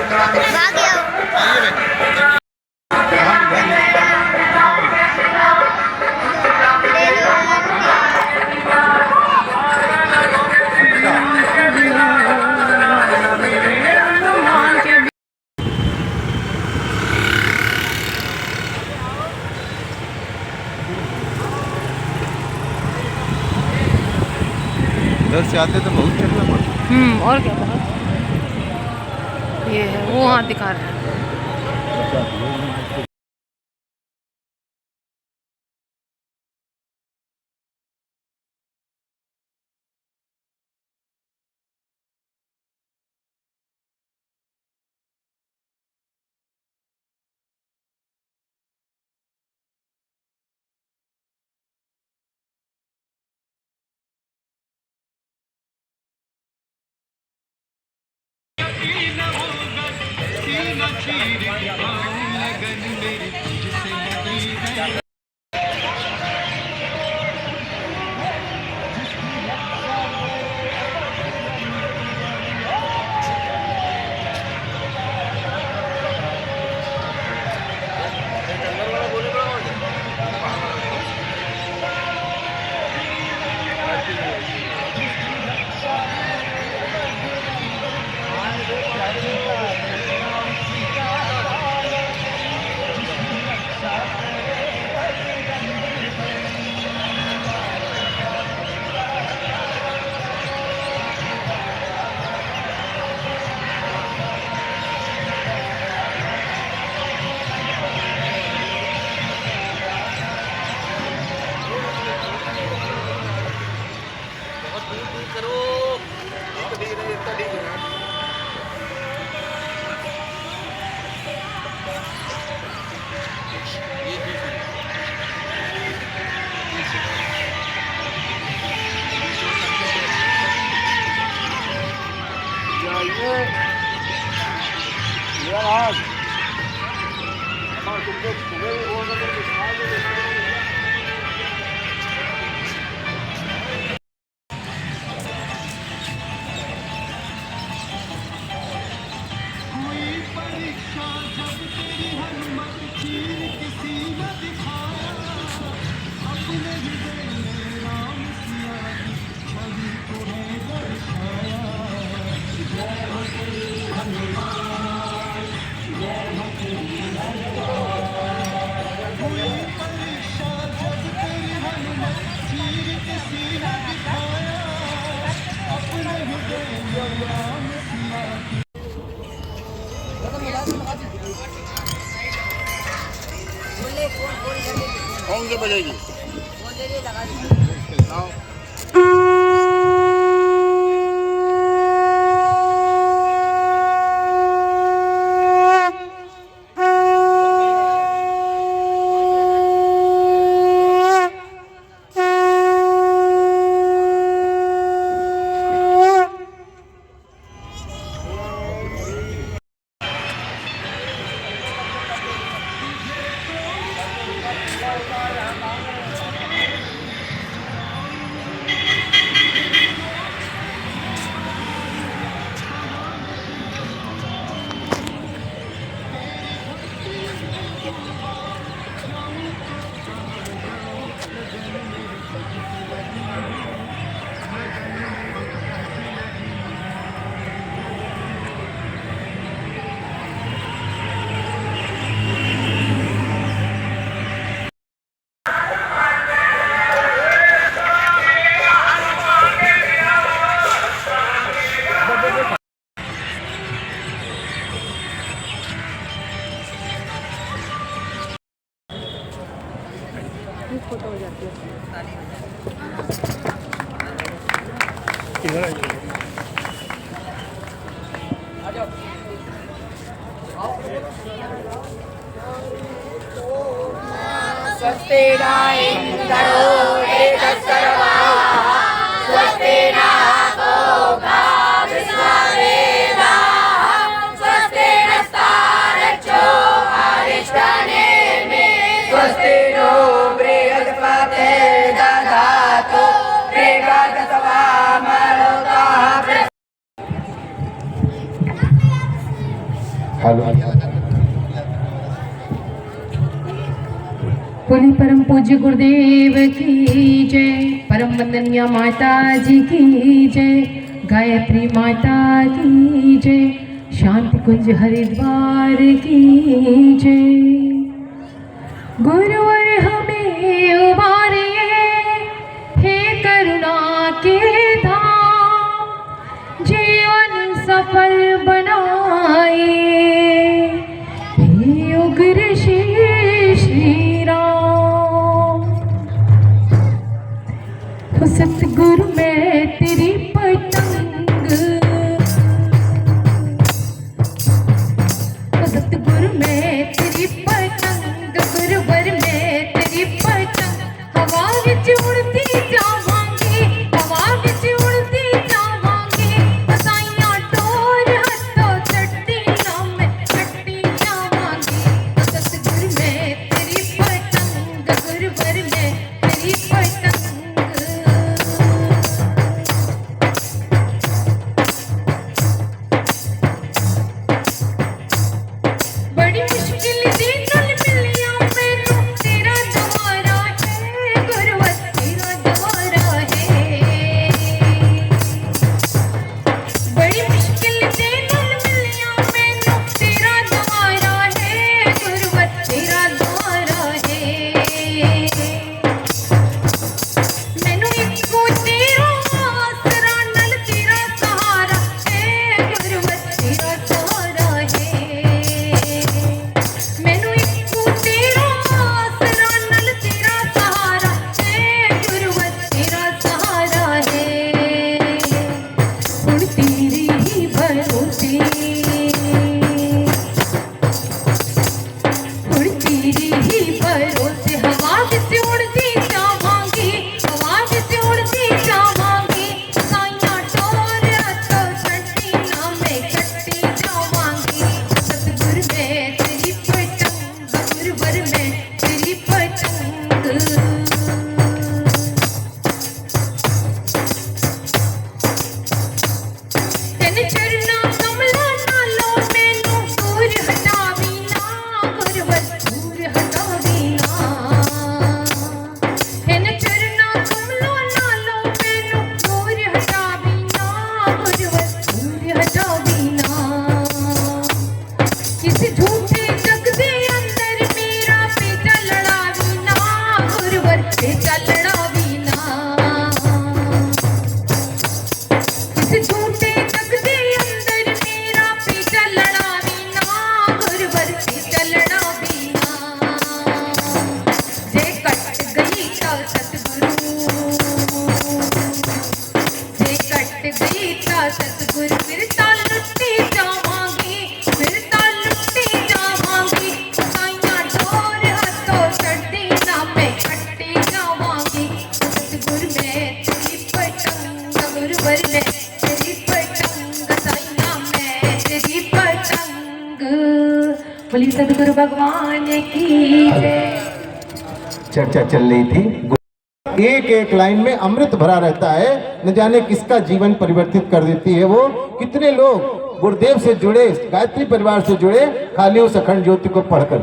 इधर से आते तो बहुत चलना पड़ता। और क्या बहुत। ये है वो हाथ दिखा रहा है। कौन से बजेगी? फोटो हो जाती है। स्वस्ति न इन्द्रो वेदसर्वाः स्वस्ति नः विश्ववेदाः स्वस्ति नस्तारक्षो अरिष्टनेमिः स्वस्ति नो बृहस्पते दधातु बृहस्पतिर्वामरुतः हेलो। बोले परम पूज्य गुरुदेव की जय, परम वंदनीय माता जी की जय, गायत्री माता की जय, शांति कुंज हरिद्वार की जय। गुरुवर हमें उबारिए, हे करुणा के धाम, जीवन सफल बनाए, हे उग्र श्री राम। तो सतगुरु मैं तेरी पतंग, तो सतगुरु मैं तेरी पतंग, गुरुवर मैं तेरी पतंग, हवा विच उड़ती जावांगी, हवा विच उड़ती जावांगी, साइयां टोर हथों चट्टी ना मैं चट्टी जावांगी। तो सतगुरु मैं तेरी पतंग, गुरुवर मैं तेरी पतंग। बड़ी मुश्किल दी गल मिलिया मैनू, तेरा द्वारा है गुरुवर, तेरा द्वारा है। बड़ी मुश्किल दी गल मिलिया मैनू, तेरा द्वारा है गुरुवर, तेरा द्वारा है। मैनू इक्को तेरा आसरा, नल तेरा सहारा है गुरुवर, तेरा सहारा है। मैनू इक्को तेरा आसरा, नल तेरा सहारा है गुरुवर, तेरा सहारा है। हुण तेरे ही भरोसे, हुण तेरे ही भरोसे, हवा विच उड़दी जावांगी, हवा विच उड़दी जावांगी, साइयां टोर हथों चट्टी ना मैं चट्टी जावांगी। सतगुरु मैं तेरी पतंग, गुरुवर मैं तेरी पतंग। तेन चरना कमला नालों मैनू दूर हटावी ना, गुरुवर दूर हटावी ना। तेन चरना कमला नालों मैनू दूर हटावी ना, गुरुवर दूर हटावी ना। किस झूठे जग दे अंदर मेरा पेचा लड़ावी ना, गुरुवर पेचा लड़ावी ना। किस झूठे जग दे अंदर मेरा पेचा लड़ावी ना, गुरुवर पेचा लड़ावी ना। जे कट गई तो सतगुरु, जे कट गई तो सतगुरु, फिर ता लुट्टी जावांगी, फिर ता लुट्टी जावांगी, साइयां टोर हथों चढ़ती ना मैं कट्टी जावांगी। सतगुरु मैं तेरी पतंग, गुरुवर मैं तेरी पतंग, साइयां मैं तेरी पतंग। बोली सतगुरु भगवान की जय। चर्चा चल रही थी, एक एक लाइन में अमृत भरा रहता है, न जाने किसका जीवन परिवर्तित कर देती है वो। कितने लोग गुरुदेव से जुड़े, गायत्री परिवार से जुड़े, खाली उस अखंड ज्योति को पढ़कर।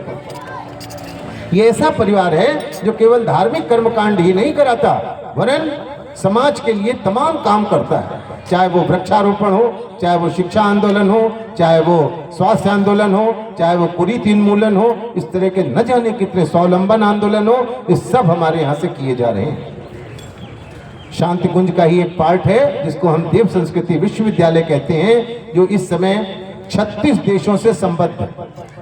ये ऐसा परिवार है जो केवल धार्मिक कर्मकांड ही नहीं कराता, वरन समाज के लिए तमाम काम करता है। चाहे वो वृक्षारोपण हो, चाहे वो शिक्षा आंदोलन हो, चाहे वो स्वास्थ्य आंदोलन हो, चाहे वो कुरीति उन्मूलन हो, इस तरह के न जाने कितने स्वावलंबन आंदोलन हो, ये सब हमारे यहाँ से किए जा रहे हैं। शांति कुंज का ही एक पार्ट है जिसको हम देव संस्कृति विश्वविद्यालय कहते हैं, जो इस समय 36 देशों से संबद्ध है।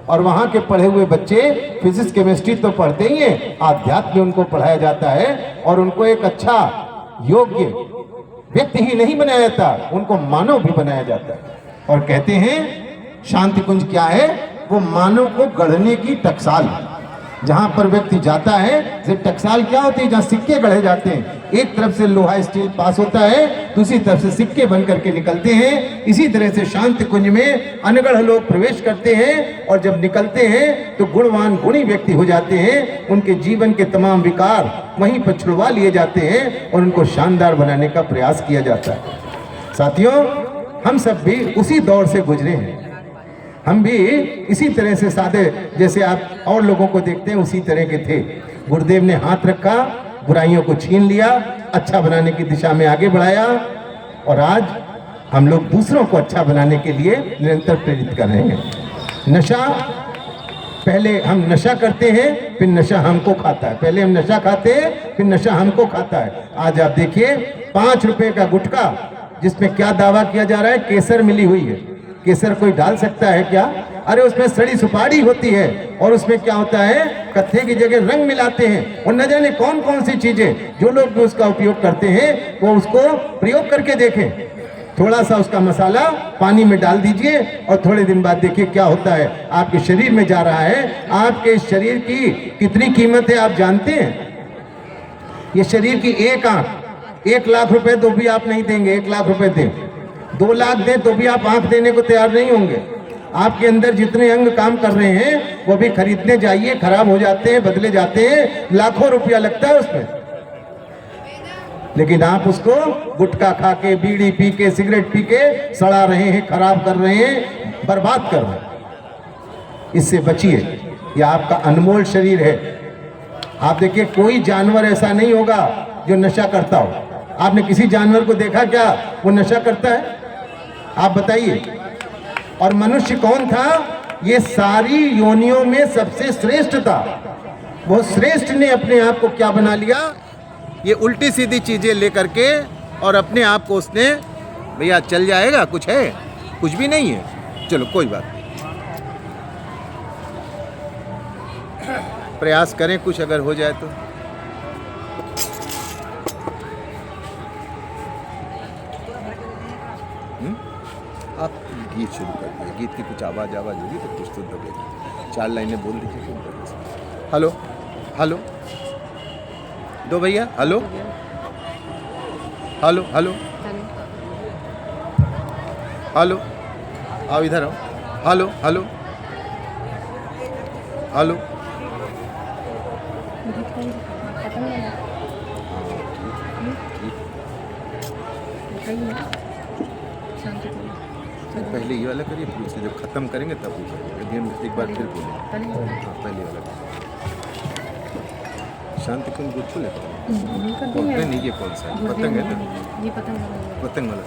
और वहाँ के पढ़े हुए बच्चे फिजिक्स केमिस्ट्री तो पढ़ते ही हैं, आध्यात्म उनको पढ़ाया जाता है और उनको एक अच्छा योग्य व्यक्ति ही नहीं बनाया जाता, उनको मानव भी बनाया जाता है। और कहते हैं शांति कुंज क्या है, वो मानव को गढ़ने की टकसाल है। जहां पर व्यक्ति जाता है, जैसे टकसाल क्या होती है, जहां सिक्के गढ़े जाते हैं, एक तरफ से लोहा स्टील पास होता है, दूसरी तरफ से सिक्के बन करके निकलते हैं। इसी तरह से शांति कुंज में अनगढ़ लोग प्रवेश करते हैं और जब निकलते हैं तो गुणवान गुणी व्यक्ति हो जाते हैं। उनके जीवन के तमाम विकार वहीं पर छुड़वा लिए जाते हैं और उनको शानदार बनाने का प्रयास किया जाता है। साथियों, हम सब भी उसी दौर से गुजरे हैं। हम भी इसी तरह से सादे जैसे आप और लोगों को देखते हैं उसी तरह के थे। गुरुदेव ने हाथ रखा, बुराइयों को छीन लिया, अच्छा बनाने की दिशा में आगे बढ़ाया, और आज हम लोग दूसरों को अच्छा बनाने के लिए निरंतर प्रेरित कर रहे हैं। नशा, पहले हम नशा करते हैं फिर नशा हमको खाता है, पहले हम नशा खाते हैं फिर नशा हमको खाता है। आज आप देखिए 5 रुपए का गुटखा जिसमें क्या दावा किया जा रहा है, केसर मिली हुई है। केसर कोई डाल सकता है क्या? अरे उसमें सड़ी सुपारी होती है और उसमें क्या होता है, कत्थे की जगह रंग मिलाते हैं, और न जाने कौन कौन सी चीजें। जो लोग भी उसका उपयोग करते हैं वो उसको प्रयोग करके देखें। थोड़ा सा उसका मसाला पानी में डाल दीजिए और थोड़े दिन बाद देखिए क्या होता है, आपके शरीर में जा रहा है। आपके शरीर की कितनी कीमत है आप जानते हैं? ये शरीर की एक आंख 1 लाख रुपए तो भी आप नहीं देंगे, 1 लाख रुपए दें, 2 लाख दें तो भी आप आंख देने को तैयार नहीं होंगे। आपके अंदर जितने अंग काम कर रहे हैं वो भी खरीदने जाइए, खराब हो जाते हैं, बदले जाते हैं, लाखों रुपया लगता है उसमें। लेकिन आप उसको गुटखा खा के, बीड़ी पी के, सिगरेट पी के सड़ा रहे हैं, खराब कर रहे हैं, बर्बाद कर रहे हैं। इससे बचिए, यह आपका अनमोल शरीर है। आप देखिए कोई जानवर ऐसा नहीं होगा जो नशा करता हो। आपने किसी जानवर को देखा क्या वो नशा करता है? आप बताइए। और मनुष्य कौन था? ये सारी योनियों में सबसे श्रेष्ठ था। वो श्रेष्ठ ने अपने आप को क्या बना लिया? ये उल्टी सीधी चीजें लेकर के, और अपने आप को उसने, भैया चल जाएगा, कुछ है? कुछ भी नहीं है, चलो कोई बात नहीं, प्रयास करें कुछ अगर हो जाए तो। आप गीत शुरू कर दीजिए, गीत की कुछ आवाज़ होगी तो कुछ तो दबेगा। 4 लाइनें बोल दीजिए। हेलो हेलो दो भैया, हेलो हेलो हेलो हेलो, आओ इधर आओ, हेलो हेलो हेलो। पहले ये वाला करिए, फिर उसे जब खत्म करेंगे तब वो करेंगे। एक बार फिर बोलें। हाँ पहले वाला शांति कुंज गुच्छुल है। नहीं ये कौन सा है? पतंग है ना? ये पतंग वाला।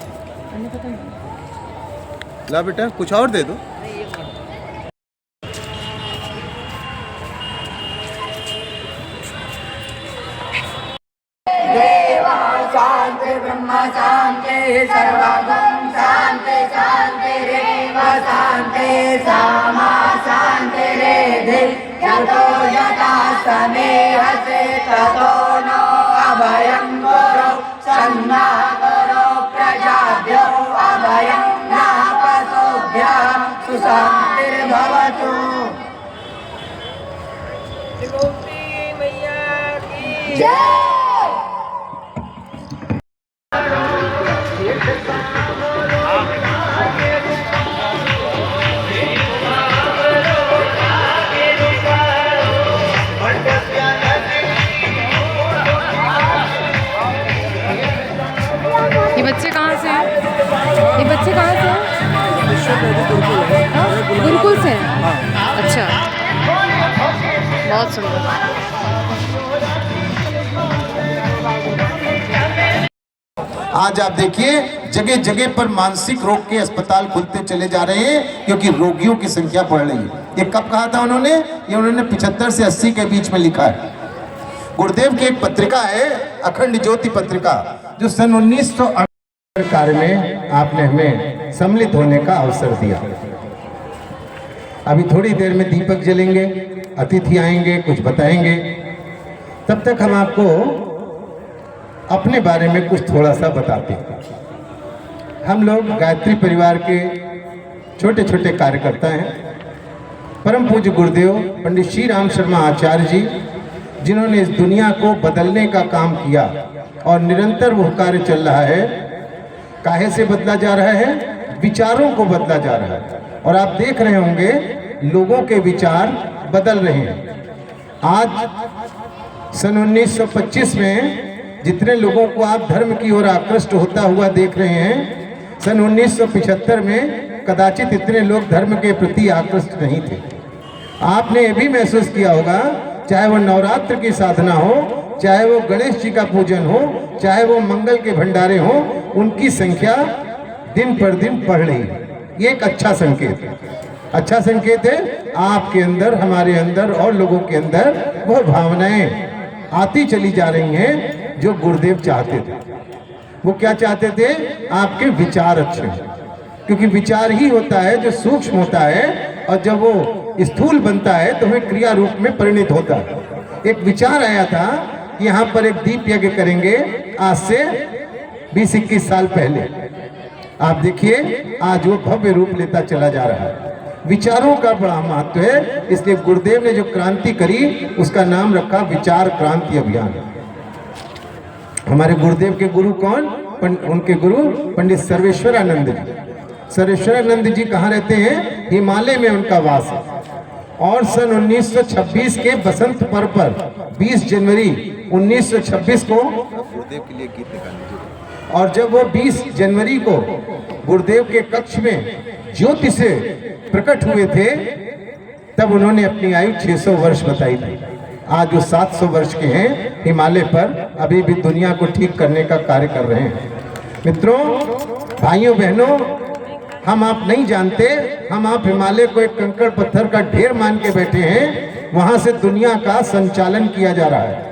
ला बेटा कुछ और दे दो। शांति ब्रह्म शांति सर्वगुण शांति शांति रेव शांति सामा शांति रेधि यतो यथा समेहसे ततो नो अभयं गुरो सन्ना गुरो प्रजाभ्यो अभयं नापसोभ्यः सुशान्तिर्भवतु। गोपी मैया की जय। ये बच्चे कहाँ से हैं? ये बच्चे कहाँ से हैं? गुरुकुल से हैं? अच्छा, बहुत सुंदर। आज आप देखिए जगह जगह पर मानसिक रोग के अस्पताल खुलते चले जा रहे हैं क्योंकि रोगियों की संख्या बढ़ रही है। ये कब कहा था उन्होंने? ये उन्होंने 75 से 80 के बीच में लिखा है। गुरुदेव की एक पत्रिका है अखंड ज्योति पत्रिका, जो सन 1968 कार्य में आपने हमें सम्मिलित होने का अवसर दिया। अभी थोड़ी देर में दीपक जलेंगे, अतिथि आएंगे, कुछ बताएंगे। तब तक हम आपको अपने बारे में कुछ थोड़ा सा बताते हैं। हम लोग गायत्री परिवार के छोटे छोटे कार्यकर्ता हैं। परम पूज्य गुरुदेव पंडित श्री राम शर्मा आचार्य जी, जिन्होंने इस दुनिया को बदलने का काम किया और निरंतर वो कार्य चल रहा है। काहे से बदला जा रहा है? विचारों को बदला जा रहा है। और आप देख रहे होंगे लोगों के विचार बदल रहे हैं। आज सन 1925 में जितने लोगों को आप धर्म की ओर आकृष्ट होता हुआ देख रहे हैं, सन 1975 में कदाचित इतने लोग धर्म के प्रति आकृष्ट नहीं थे। आपने ये भी महसूस किया होगा, चाहे वो नवरात्र की साधना हो, चाहे वो गणेश जी का पूजन हो, चाहे वो मंगल के भंडारे हो, उनकी संख्या दिन पर दिन बढ़ रही है। ये एक अच्छा संकेत है। अच्छा संकेत है आपके अंदर, हमारे अंदर और लोगों के अंदर वो भावनाएं आती चली जा रही हैं जो गुरुदेव चाहते थे। वो क्या चाहते थे? आपके विचार अच्छे हों, क्योंकि विचार ही होता है जो सूक्ष्म होता है, और जब वो स्थूल बनता है तो वह क्रिया रूप में परिणित होता है। एक विचार आया था कि यहाँ पर एक दीप यज्ञ करेंगे आज से 20-21 साल पहले। आप देखिए आज वो भव्य रूप लेता चला जा रहा है। विचारों का बड़ा महत्व है, इसलिए गुरुदेव ने जो क्रांति करी उसका नाम रखा विचार क्रांति अभियान। हमारे गुरुदेव के गुरु कौन? उनके गुरु पंडित सर्वेश्वरानंद जी। सर्वेश्वरानंद जी कहाँ रहते हैं? हिमालय में उनका वास है। और सन 1926 के बसंत पर्व पर 20 जनवरी 1926 को गुरुदेव के लिए गीत निकालने, और जब वो 20 जनवरी को गुरुदेव के कक्ष में ज्योति से प्रकट हुए थे, तब उन्होंने अपनी आयु 600 वर्ष बताई थी। आज वो 700 वर्ष के हैं, हिमालय पर अभी भी दुनिया को ठीक करने का कार्य कर रहे हैं। मित्रों, भाइयों बहनों, हम आप नहीं जानते, हम आप हिमालय को एक कंकड़ पत्थर का ढेर मान के बैठे हैं। वहां से दुनिया का संचालन किया जा रहा है।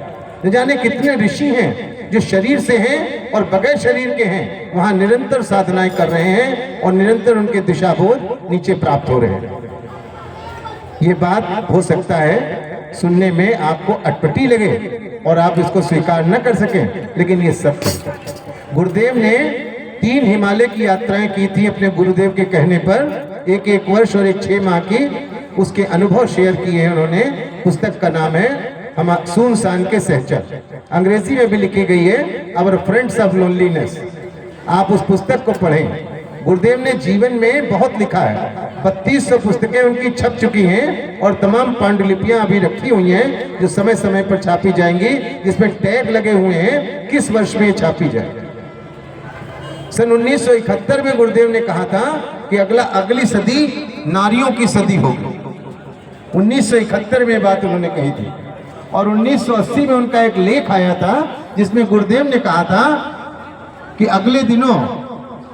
न जाने कितने ऋषि हैं जो शरीर से हैं और बगैर शरीर के हैं, वहां निरंतर साधनाएं कर रहे हैं और निरंतर उनके दिशाबोध नीचे प्राप्त हो रहे हैं। ये बात हो सकता है सुनने में आपको अटपटी लगे और आप इसको स्वीकार न कर सकें, लेकिन ये सत्य। गुरुदेव ने 3 हिमालय की यात्राएं की थी अपने गुरुदेव के कहने पर, एक वर्ष और एक 6 माह की। उसके अनुभव शेयर किए हैं उन्होंने। पुस्तक का नाम है हम सुनसान के सहचर, अंग्रेजी में भी लिखी गई है, आवर फ्रेंड्स ऑफ लोनलीनेस। आप उस पुस्तक को पढ़ें। गुरुदेव ने जीवन में बहुत लिखा है। 3200 पुस्तकें उनकी छप चुकी हैं और तमाम पांडुलिपियां अभी रखी हुई हैं जो समय समय पर छापी जाएंगी, जिसमें टैग लगे हुए हैं किस वर्ष में छापी जाए। सन 1971 में गुरुदेव ने कहा था कि अगली सदी नारियों की सदी होगी। 1971 में बात उन्होंने कही थी। और 1980 में उनका एक लेख आया था जिसमें गुरुदेव ने कहा था कि अगले दिनों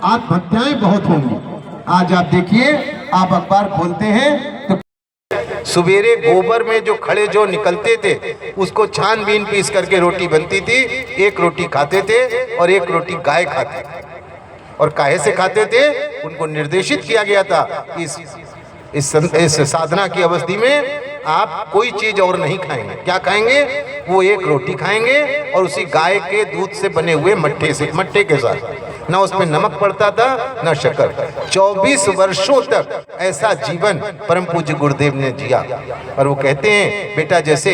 आत्महत्याएं बहुत होंगी। आज आप देखिए, आप अखबार खोलते हैं तो सवेरे गोबर में जो खड़े जो निकलते थे उसको छानबीन पीस करके रोटी बनती थी। एक रोटी खाते थे और एक रोटी गाय खाती थी। और काहे से खाते थे? उनको निर्देशित किया गया था कि इस साधना की अवधि में आप कोई चीज और नहीं खाएंगे। क्या खाएंगे? वो एक रोटी खाएंगे और उसी गाय के दूध से बने हुए मट्टे के साथ। ना उसमें नमक पड़ता था ना शक्कर। 24 वर्षों तक ऐसा जीवन परम पूज्य गुरुदेव ने जिया। और वो कहते हैं, बेटा जैसे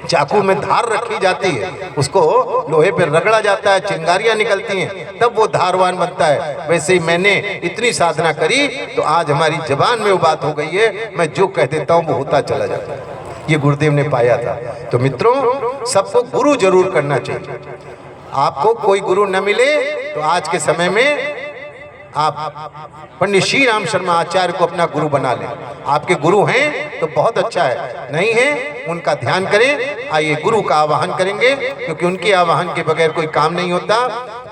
चाकू में धार रखी जाती है, उसको लोहे पर रगड़ा जाता है, चिंगारियां निकलती हैं, तब वो धारवान बनता है, वैसे ही मैंने इतनी साधना करी तो आज हमारी जबान में वो बात हो गई है, मैं जो कह देता हूँ वो होता चला जाता है। ये गुरुदेव ने पाया था। तो मित्रों, सबको गुरु जरूर करना चाहिए। आपको कोई गुरु न मिले तो आज के समय में आप पंडित श्री राम शर्मा आचार्य को अपना गुरु बना लें। आपके गुरु हैं तो बहुत अच्छा है, नहीं है उनका ध्यान करें। आइए गुरु का आवाहन करेंगे, क्योंकि उनके आवाहन के बगैर कोई काम नहीं होता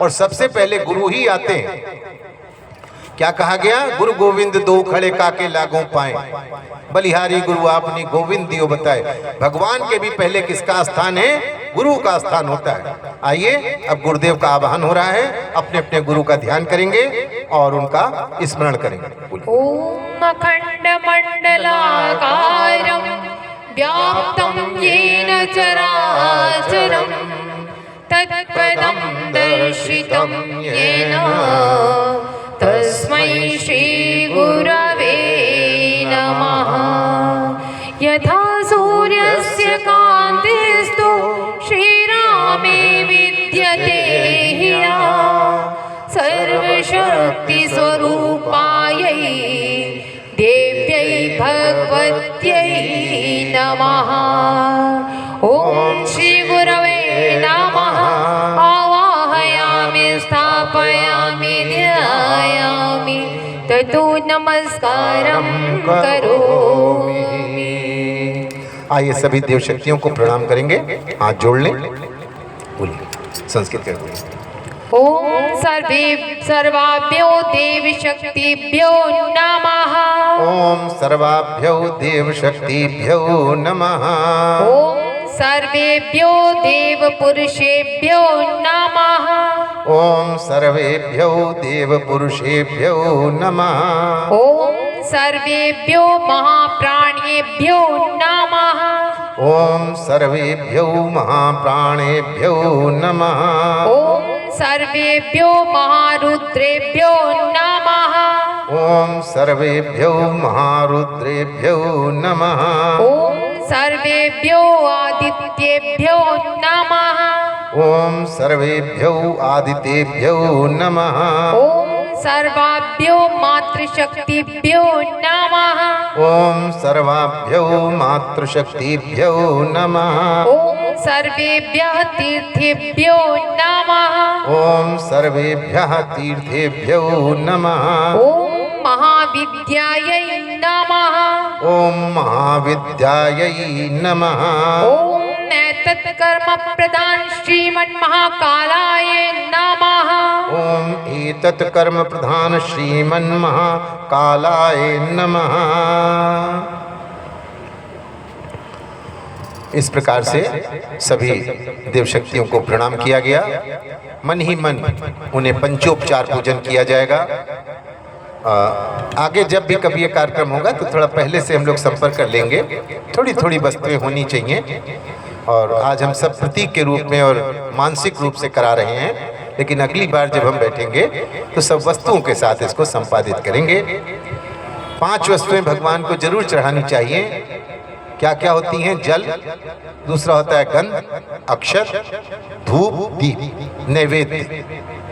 और सबसे पहले गुरु ही आते हैं। क्या कहा गया? गुरु गोविंद दो खड़े काके लागों पाए, बलिहारी गुरु आपनी गोविंद दियो बताए। भगवान के भी पहले किसका स्थान है? गुरु का स्थान होता है। आइए, अब गुरुदेव का आवाहन हो रहा है, अपने अपने गुरु का ध्यान करेंगे और उनका स्मरण करेंगे। ओम अखंड मंडलाकारं व्याप्तं येन चराचरं तत्पदं दर्शितं येन तस्मै श्री गुरवे नमः। यथा सूर्यस्य कान्तिस्तु श्रीरामे विद्यते ह्यः सर्वशक्ति स्वरूपायै देव्यै भगवत्यै नमः। ओम श्री गुरवे नमः। आवाहयामि स्थापयामि ध्यायामि ततो नमस्कारं करोमि। आइए सभी देव शक्तियों को प्रणाम करेंगे, हाथ जोड़ लें, बोलिए संस्कृत कर बोलिए। ओम सर्वाभ्यो देव शक्तिभ्यो नमः। ओम सर्वाभ्यो देव शक्तिभ्यो नमः। ओम सर्वेभ्यो देव पुरुषेभ्यो नमः। ओम सर्वेभ्यो देव पुरुषेभ्यो नमः। ओम सर्वेभ्यो महाप्राणेभ्यो नमः। ओम सर्वेभ्यो महाप्राणेभ्यो नमः। ओम सर्वेभ्यो महारुद्रेभ्यो नमः। ओम सर्वेभ्यो महारुद्रेभ्यो नमः। ओम सर्वेभ्यो आदित्येभ्यो नमः। ओम सर्वेभ्यो आदित्येभ्यो नमः। ओम सर्वाभ्यो मातृशक्तिभ्यो नमः। ओम सर्वाभ्यो मातृशक्तिभ्यो नमः। ओम सर्वेभ्यः तीर्थेभ्यो नमः। ओम सर्वेभ्यः तीर्थेभ्यो नमः। ओम महाविद्यायै नमः। ओम महाविद्यायै नमः। ओम एतत्कर्म प्रदान श्रीमन्महाकालाय नमः। ओम एतत् कर्म प्रधान श्रीमन्महाकालाय नमः। इस प्रकार से सभी देव शक्तियों को प्रणाम किया गया। मन ही मन उन्हें पंचोपचार पूजन किया जाएगा। आगे जब भी कभी ये कार्यक्रम होगा तो थोड़ा पहले से हम लोग संपर्क कर लेंगे, थोड़ी थोड़ी वस्तुएं होनी चाहिए। और आज हम सब प्रतीक के रूप में और मानसिक रूप से करा रहे हैं, लेकिन अगली बार जब हम बैठेंगे तो सब वस्तुओं के साथ इसको संपादित करेंगे। 5 वस्तुएं भगवान को जरूर चढ़ानी चाहिए। क्या क्या होती हैं? जल, दूसरा होता है गंध, अक्षत, धूप, दीप, नैवेद्य।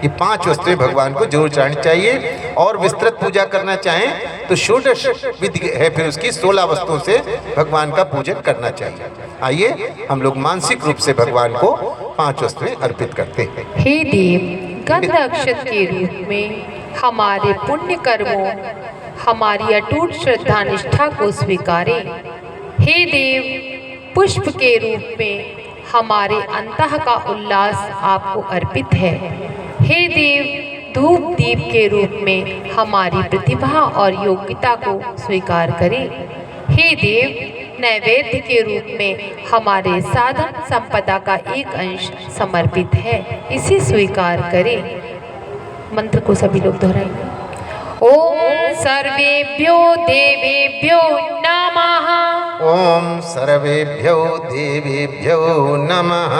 ये 5 वस्तुएं भगवान को जरूर चढ़ानी चाहिए। और विस्तृत पूजा करना चाहें तो षोडश विधि है, फिर उसकी 16 वस्तुओं से भगवान का पूजन करना चाहिए। आइए हम लोग मानसिक रूप से भगवान को 5 वस्तुएं अर्पित करते हैं। हे देव, गंध अक्षत के रूप में हमारे पुण्य कर्मों, हमारी अटूट श्रद्धा निष्ठा को स्वीकारें। हे देव, पुष्प के रूप में हमारे अंतः का उल्लास आपको अर्पित है। हे देव, धूप दीप के रूप में हमारी प्रतिभा और योग्यता को स्वीकार करें। हे देव, नैवेद्य के रूप में हमारे साधन संपदा का एक अंश समर्पित है, इसे स्वीकार करें। मंत्र को सभी लोग दोहराएंगे। ओम सर्वेभ्यो देवेभ्यो नमः। ओम सर्वेभ्यो देवेभ्यो नमः।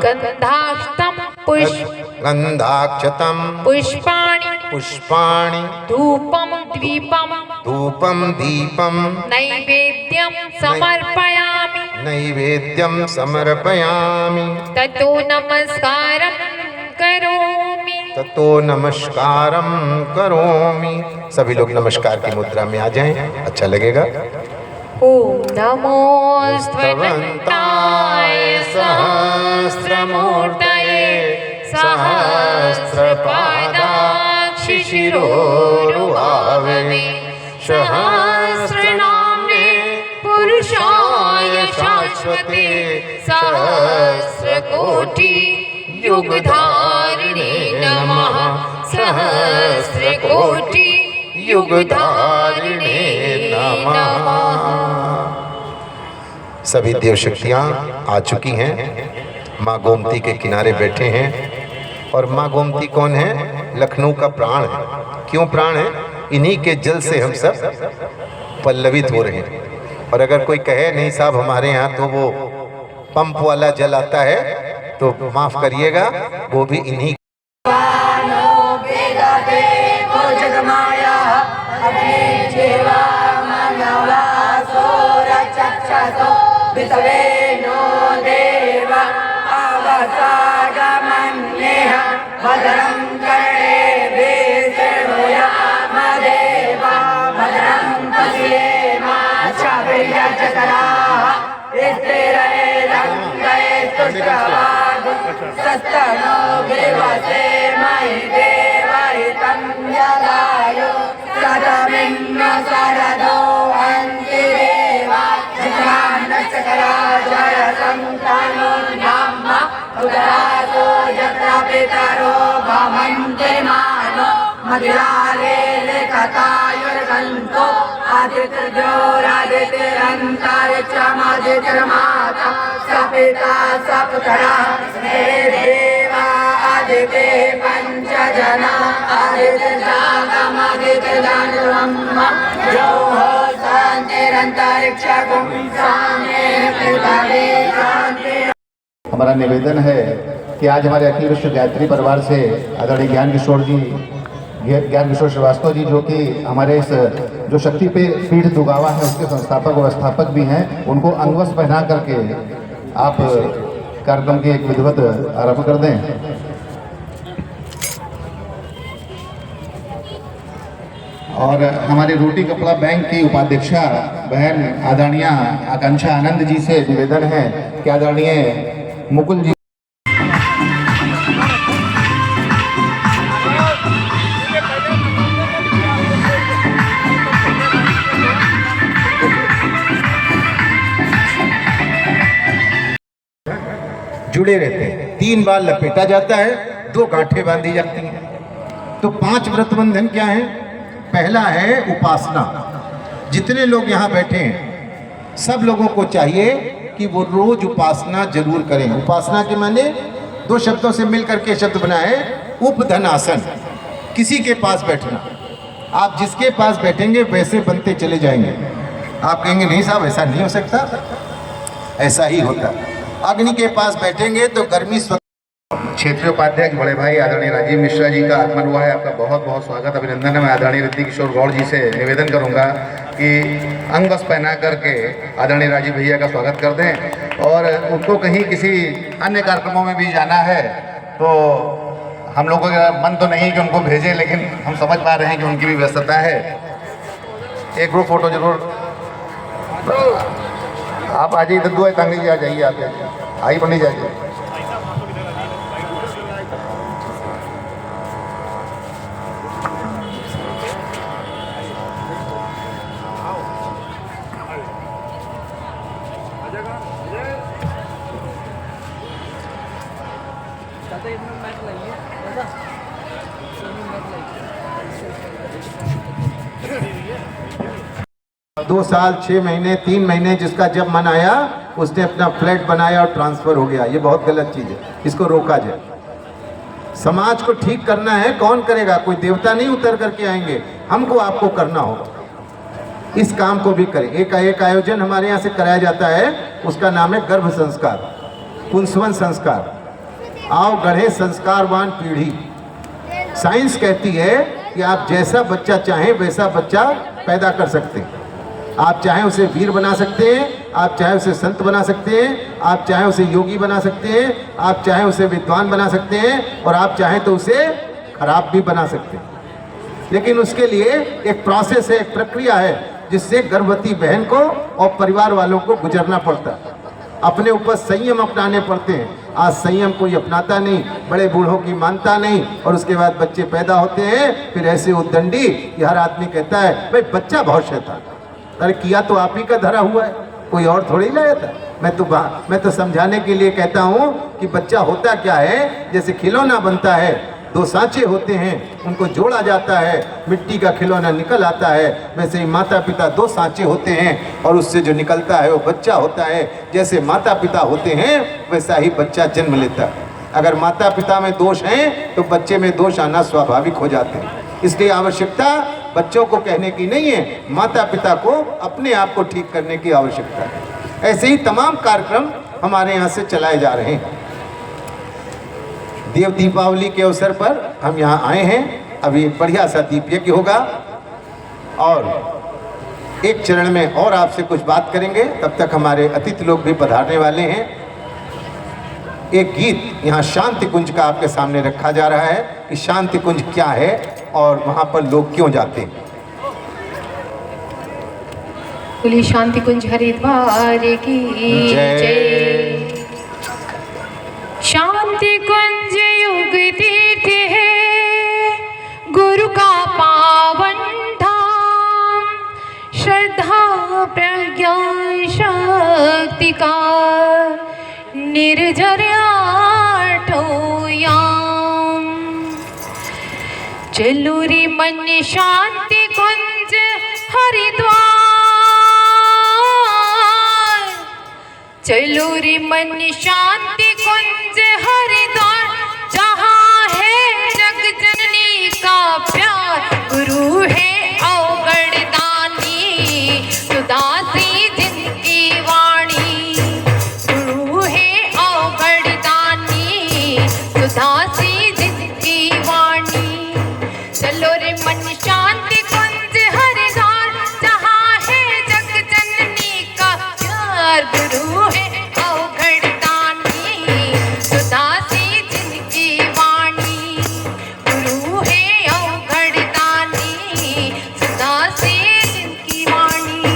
गंधाक्षतम गंधाक्षतम पुष्पाणि पुष्पाणि धूपम दीपम धूपम दीपम नैवेद्यम समर्पयामि। नैवेद्यम समर्पयामि। ततो नमस्कारं करोमि। ततो नमस्कारम करोमि। सभी लोग नमस्कार की मुद्रा में आ जाएं, अच्छा लगेगा। ओम नमोऽस्त्वनन्ताय सहस्रमूर्तये सहस्रपादाक्षिशिरोरुहाववे सहस्रनाम्ने पुरुषाय शाश्वते सहस्रकोटि युगधारिणे नमः। सहस्रकोटि युगधारिणे नमः। सभी देव शक्तियाँ आ चुकी हैं, माँ गोमती के किनारे बैठे हैं। और माँ गोमती कौन है? लखनऊ का प्राण है। क्यों प्राण है? इन्हीं के जल से हम सब पल्लवित हो रहे हैं। और अगर कोई कहे नहीं साहब हमारे यहाँ तो वो पंप वाला जल आता है, तो माफ करिएगा, वो भी इन्हीं भद्रं कर्णेभिः शृणुयामदेवा भद्रं पश्येमाक्षभिर्यजतराः स्थिरैरङ्गैस्तुष्टवागुंसस्तनो विवसेमहि देवहितं यदायु सदा रविन्द्र शरदो अन्तिरेवा चक्रान्तचक्राजय सन्तानो नाम उदरासो यत्र पितरो भवन्ति मानो मदिरारे लेखतायुर्गन्तो आदित्यजोरादित्यरन्तरिक्षमदितिर्माता सपिता सपुतरा हे देवा आदिते पञ्चजना आदित्यजागमदित्यजानुब्रह्म यो हो शान्तिरन्तरिक्षगुं शान्ति पृथिवी शान्ति। हमारा निवेदन है कि आज हमारे अखिल विश्व गायत्री परिवार से आदरणीय ज्ञान किशोर श्रीवास्तव जी, जो कि हमारे इस जो शक्ति पे पीठ दुगावा है उसके संस्थापक और व्यवस्थापक भी हैं, उनको अंगवस्त्र पहना करके आप कार्यक्रम की एक विधिवत आरंभ कर दें। और हमारे रोटी कपड़ा बैंक की उपाध्यक्षा बहन आदरणीय आकांक्षा आनंद जी से निवेदन है कि आदरणीय मुकुल जी जुड़े रहते हैं। 3 बार लपेटा जाता है, 2 गांठें बांधी जाती हैं। तो 5 व्रत बंधन क्या है? पहला है उपासना। जितने लोग यहाँ बैठे हैं सब लोगों को चाहिए कि वो रोज उपासना जरूर करें। उपासना के माने 2 शब्दों से मिलकर के शब्द बनाए, उपधनासन। किसी के पास बैठना, आप जिसके पास बैठेंगे वैसे बनते चले जाएंगे। आप कहेंगे नहीं साहब ऐसा नहीं हो सकता, ऐसा ही होता। अग्नि के पास बैठेंगे तो गर्मी क्षेत्रीय उपाध्यक्ष बड़े भाई आदरणीय राजीव मिश्रा जी का आगमन हुआ है। आपका बहुत बहुत स्वागत अभिनंदन है। मैं आदरणीय ऋतिक किशोर गौड़ जी से निवेदन करूंगा कि अंग वस्त्र पहना करके आदरणीय राजीव भैया का स्वागत कर दें। और उनको कहीं किसी अन्य कार्यक्रमों में भी जाना है तो हम लोगों का मन तो नहीं कि उनको भेजें, लेकिन हम समझ पा रहे हैं कि उनकी भी व्यस्तता है। एक ग्रुप फोटो जरूर आप आ जाइए, दद्दू तांगी जी आ जाइए, आप आई पंडित जाइए। दो साल 6 महीने 3 महीने जिसका जब मन आया उसने अपना फ्लैट बनाया और ट्रांसफर हो गया। ये बहुत गलत चीज़ है, इसको रोका जाए। समाज को ठीक करना है, कौन करेगा? कोई देवता नहीं उतर करके आएंगे, हमको आपको करना होगा। इस काम को भी करें। एक आयोजन हमारे यहाँ से कराया जाता है, उसका नाम है गर्भ संस्कार, पुंसवन संस्कार। आओ गढ़े संस्कारवान पीढ़ी। साइंस कहती है कि आप जैसा बच्चा चाहें वैसा बच्चा पैदा कर सकते हैं। आप चाहें उसे वीर बना सकते हैं, आप चाहे उसे संत बना सकते हैं, आप चाहे उसे योगी बना सकते हैं, आप चाहे उसे विद्वान बना सकते हैं, और आप चाहें तो उसे खराब भी बना सकते हैं। लेकिन उसके लिए एक प्रोसेस है, एक प्रक्रिया है, जिससे गर्भवती बहन को और परिवार वालों को गुजरना पड़ता है। अपने ऊपर संयम अपनाने पड़ते हैं। आज संयम कोई अपनाता नहीं, बड़े बूढ़ों की मानता नहीं, और उसके बाद बच्चे पैदा होते हैं, फिर ऐसे उद्दंडी कि हर आदमी कहता है भाई बच्चा बहुत शैतान। अरे किया तो आप ही का धरा हुआ है, कोई और थोड़ी लाया था। मैं तो समझाने के लिए कहता हूँ कि बच्चा होता क्या है, जैसे खिलौना बनता है, 2 सांचे होते हैं, उनको जोड़ा जाता है, मिट्टी का खिलौना निकल आता है। वैसे ही माता पिता 2 सांचे होते हैं, और उससे जो निकलता है वो बच्चा होता है। जैसे माता पिता होते हैं वैसा ही बच्चा जन्म लेता है। अगर माता पिता में दोष हैं तो बच्चे में दोष आना स्वाभाविक हो जाते हैं। इसलिए आवश्यकता बच्चों को कहने की नहीं है, माता पिता को अपने आप को ठीक करने की आवश्यकता है। ऐसे ही तमाम कार्यक्रम हमारे यहाँ से चलाए जा रहे हैं। देव दीपावली के अवसर पर हम यहाँ आए हैं। अभी बढ़िया सा दीप यज्ञ होगा, और एक चरण में और आपसे कुछ बात करेंगे। तब तक हमारे अतिथि लोग भी पधारने वाले हैं। एक गीत यहाँ शांति कुंज का आपके सामने रखा जा रहा है कि शांति कुंज क्या है और वहाँ पर लोग क्यों जाते हैं। बोली शांति कुंज हरिद्वार की जय। शांति कुंज युग तीर्थ है, गुरु का पावन धाम। प्रज्ञा शक्ति का निर्झर आठोयाम। चलो रे मन शांति कुंज हरिद्वार, चलो रे मन शांति कुंज हरिद्वार, जहाँ है जग जननी का प्यार। गुरु है अवगढ़दानी सुदासी जिनकी वाणी, गुरु है अवगढ़दानी सुदासी जिनकी वाणी। चलो रे मन शांति कुंज हरिद्वार, जहाँ है जग जननी का प्यार। गुरु है अवगढ़दानी सुदासी जिनकी वाणी, गुरु है अवगढ़दानी सुदासी जिनकी वाणी।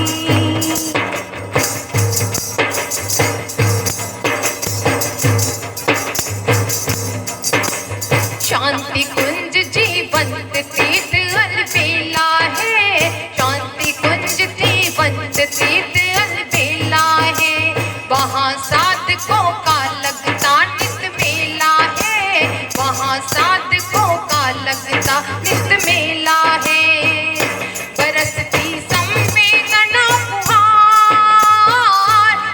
शांति कुंज जीवंत तीर्थ अलबेला है, शांति कुंज जीवंत तीर्थ अलबेला है। वहाँ साधकों का लगता नित मेला है, वहाँ साधकों का लगता नित मेला है। बरसती संवेदना फुहार,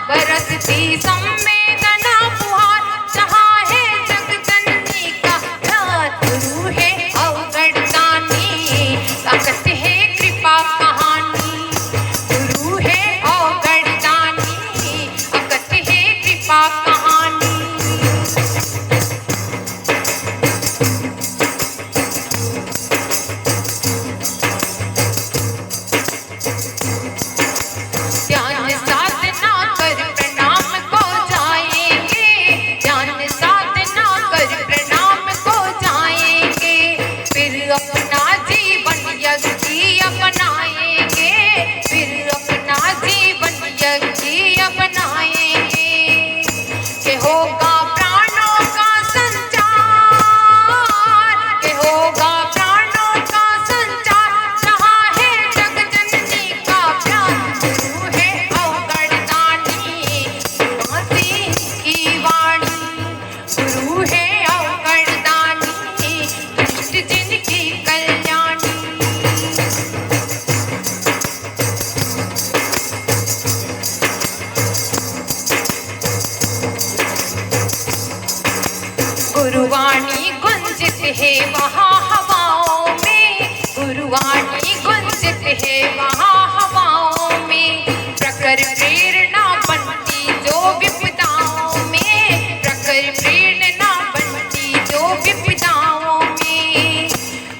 बरसती संवेदना फुहार, जहाँ है जग जननी का प्यार। गुरु है अवगढ़दानी ताकत है कृपा कहानी, गुरु है अवगढ़दानी ताकत है कृपा कहानी। ध्यान साधना कर प्रणाम को जाएंगे, ध्यान साधना कर प्रणाम को जाएंगे। फिर अपना जीवन यज्ञ अपनाएंगे, फिर अपना जीवन यज्ञ अपनाएंगे। के होगा प्राणों का संचार, के होगा प्राणों का संचार, जहाँ है जग जननी का प्यार। गुरु है अवगढ़दानी सुदासी की वाणी, गुरु है अवगढ़दानी दुष्ट जिनकी कल्याणी। गुरुवाणी गुंजित है वहाँ हवाओं में, गुरुवाणी गुंजित है वहाँ हवाओं में। प्रखर प्रेरणा बनती जो विपदाओं में, प्रखर प्रेरणा बनती जो विपदाओं में।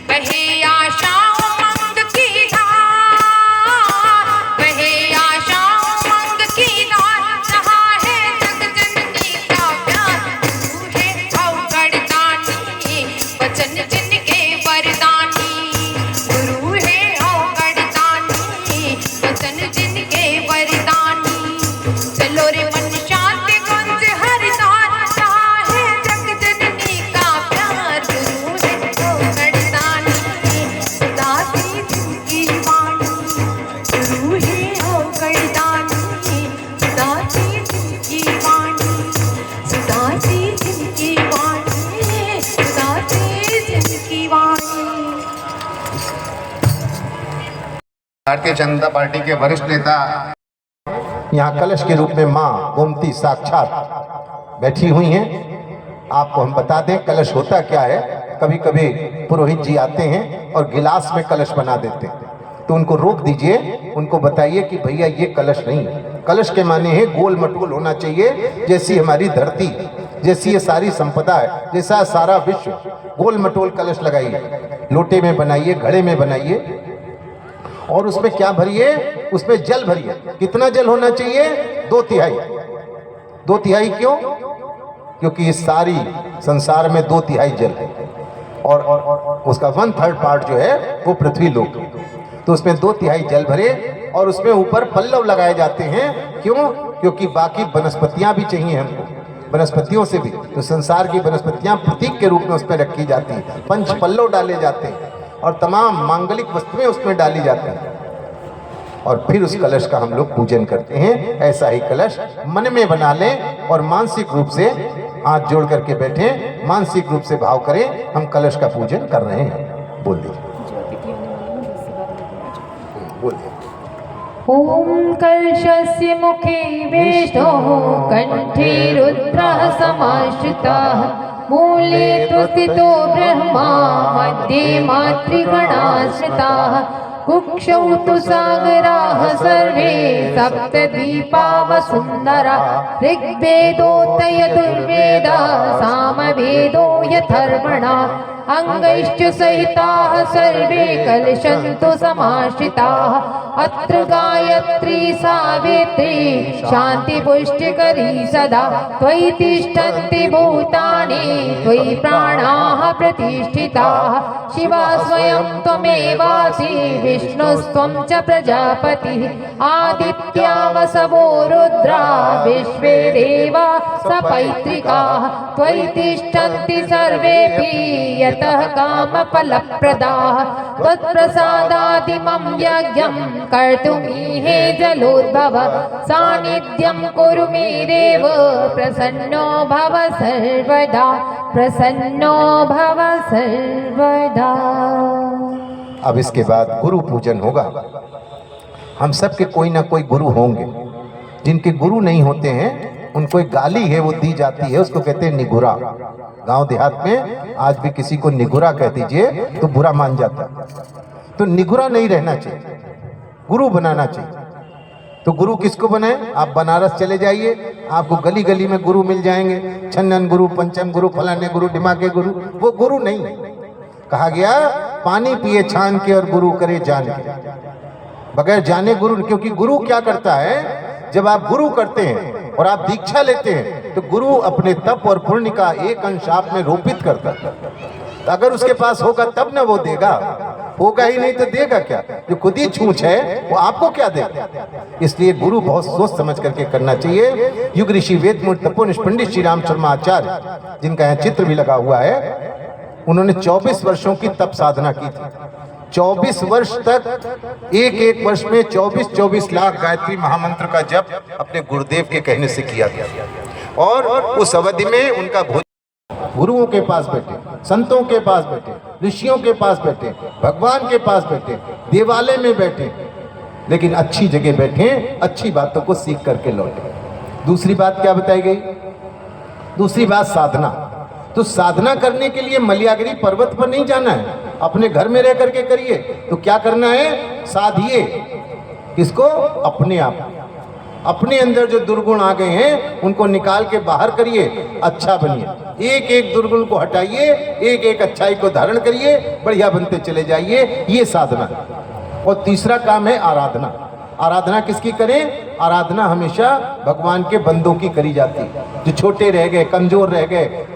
बहे आशाओं मंग की धार, बहे आशाओं मंग की धार, जहाँ है जग जननी का प्यार। गुरु है अवगढ़दानी वचन जिनके वरदानी, गुरु है अवगढ़दानी वचन जिनके वरदानी। चलो रे मन शांति कुंज हरिद्वार, जहाँ है जग जननी का प्यार। गुरु है अवगढ़दानी सुदासी जिनकी वाणी, गुरु है अवगढ़दानी सुदासी जिनकी वाणी, सुदासी जिनकी वाणी, सुदासी जिनकी वाणी। भारतीय जनता पार्टी के वरिष्ठ नेता यहाँ कलश के रूप में माँ गोमती साक्षात बैठी हुई हैं। आपको हम बता दें कलश होता क्या है। कभी कभी पुरोहित जी आते हैं और गिलास में कलश बना देते हैं, तो उनको रोक दीजिए, उनको बताइए कि भैया ये कलश नहीं है। कलश के माने हैं गोल मटोल होना चाहिए, जैसी हमारी धरती, जैसी ये सारी संपदा है, जैसा सारा विश्व। गोल मटोल कलश लगाइए, लोटे में बनाइए, घड़े में बनाइए, और उसमें क्या भरिए, उसमें जल भरिए। कितना जल होना चाहिए? 2/3। 2/3 क्यों? क्योंकि इस सारी संसार में 2/3 जल है और उसका 1/3 पार्ट जो है वो पृथ्वी लोक है। तो उसमें 2/3 जल भरे और उसमें ऊपर पल्लव लगाए जाते हैं। क्यों? क्योंकि बाकी वनस्पतियां भी चाहिए हमको, वनस्पतियों से भी। तो संसार की वनस्पतियां प्रतीक के रूप में उसमें रखी जाती हैं। 5 पल्लव डाले जाते हैं और तमाम मांगलिक वस्तुएं उसमें डाली जाती हैं। और फिर उस कलश का हम लोग पूजन करते हैं। ऐसा ही कलश मन में बना लें और मानसिक रूप से हाथ जोड़ करके बैठे, मानसिक रूप से भाव करें हम कलश का पूजन कर रहे हैं। बोल दीजिए, बोल दीजिए। ॐ कलशस्य मुखे विष्णो कण्ठे रुद्रः समाश्रितः मूले तु स्थितो ब्रह्मा मध्ये मातृगणाश्रिताः कुक्षौ तु सागराः सर्वे सप्तद्वीपा वसुन्धरा ऋग्वेदोऽथ यजुर्वेदः सामवेदो यथर्वणा अंगैश्च सहिताः सर्वे कलशन्तु समाश्रिताः अत्र गायत्री सावित्री शान्तिपुष्टिकरी सदा त्वयि तिष्ठन्ति भूतानि त्वयि प्राणाः प्रतिष्ठिताः शिवा स्वयं त्वमेवासि विष्णुस्त्वं च प्रजापतिः आदित्या वसवो रुद्रा विश्वे देवा सपैत्रिकाः त्वयि तिष्ठन्ति सर्वेऽपि यतः कामफलप्रदाः त्वत्प्रसादादिमं यज्ञं कर्तुमीहे जलोद्भव सान्निध्यं कुरु मे देव प्रसन्नो भव सर्वदा प्रसन्नो भव सर्वदा। अब इसके बाद गुरु पूजन होगा। हम सब के कोई ना कोई गुरु होंगे। जिनके गुरु नहीं होते हैं उनको एक गाली है वो दी जाती है, उसको कहते हैं निगुरा। गांव देहात में आज भी किसी को निगुरा कह दीजिए तो बुरा मान जाता है। तो निगुरा नहीं रहना चाहिए, गुरु बनाना चाहिए। तो गुरु किसको बनाए? आप बनारस चले जाइए, आपको गली गली में गुरु मिल जाएंगे, छन्नन गुरु, पंचम गुरु, फलाने गुरु, ढिमाके गुरु। वो गुरु नहीं। कहा गया पानी पिए छान के और गुरु करे जान के। बगैर जाने गुरु, क्योंकि गुरु क्या करता है, जब आप गुरु करते हैं और आप दीक्षा लेते हैं तो गुरु अपने तप और पुण्य का एक अंश आप में रोपित करता है। तो अगर उसके पास होगा तब ना वो देगा, होगा ही नहीं तो देगा क्या? जो खुद ही छूछ है वो आपको क्या देगा? इसलिए गुरु बहुत सोच समझ करके करना चाहिए। युग ऋषि वेद मूर्ति तपोनिष्ठ पंडित श्री राम शर्मा आचार्य, जिनका यहाँ चित्र भी लगा हुआ है, उन्होंने 24 वर्षों की तप साधना की थी। 24 वर्ष तक एक एक वर्ष में 24 लाख गायत्री महामंत्र का जप अपने गुरुदेव के कहने से किया गया। और उस अवधि में उनका भोजन गुरुओं के पास बैठे, संतों के पास बैठे, ऋषियों के पास बैठे, भगवान के पास बैठे, देवालय में बैठे, लेकिन अच्छी जगह बैठे, अच्छी बातों को सीख करके लौटे। दूसरी बात क्या बताई गई? दूसरी बात साधना। तो साधना करने के लिए मलयागिरी पर्वत पर नहीं जाना है, अपने घर में रह करके करिए। तो क्या करना है? साधिए। किसको? अपने आप। अपने अंदर जो दुर्गुण आ गए हैं उनको निकाल के बाहर करिए, अच्छा बनिए। एक एक दुर्गुण को हटाइए, एक एक अच्छाई को धारण करिए, बढ़िया बनते चले जाइए। ये साधना। और तीसरा काम है आराधना। आराधना किसकी करें? आराधना हमेशा भगवान के बंदों की करी जाती है। जो छोटे रह गए, कमजोर रह गए,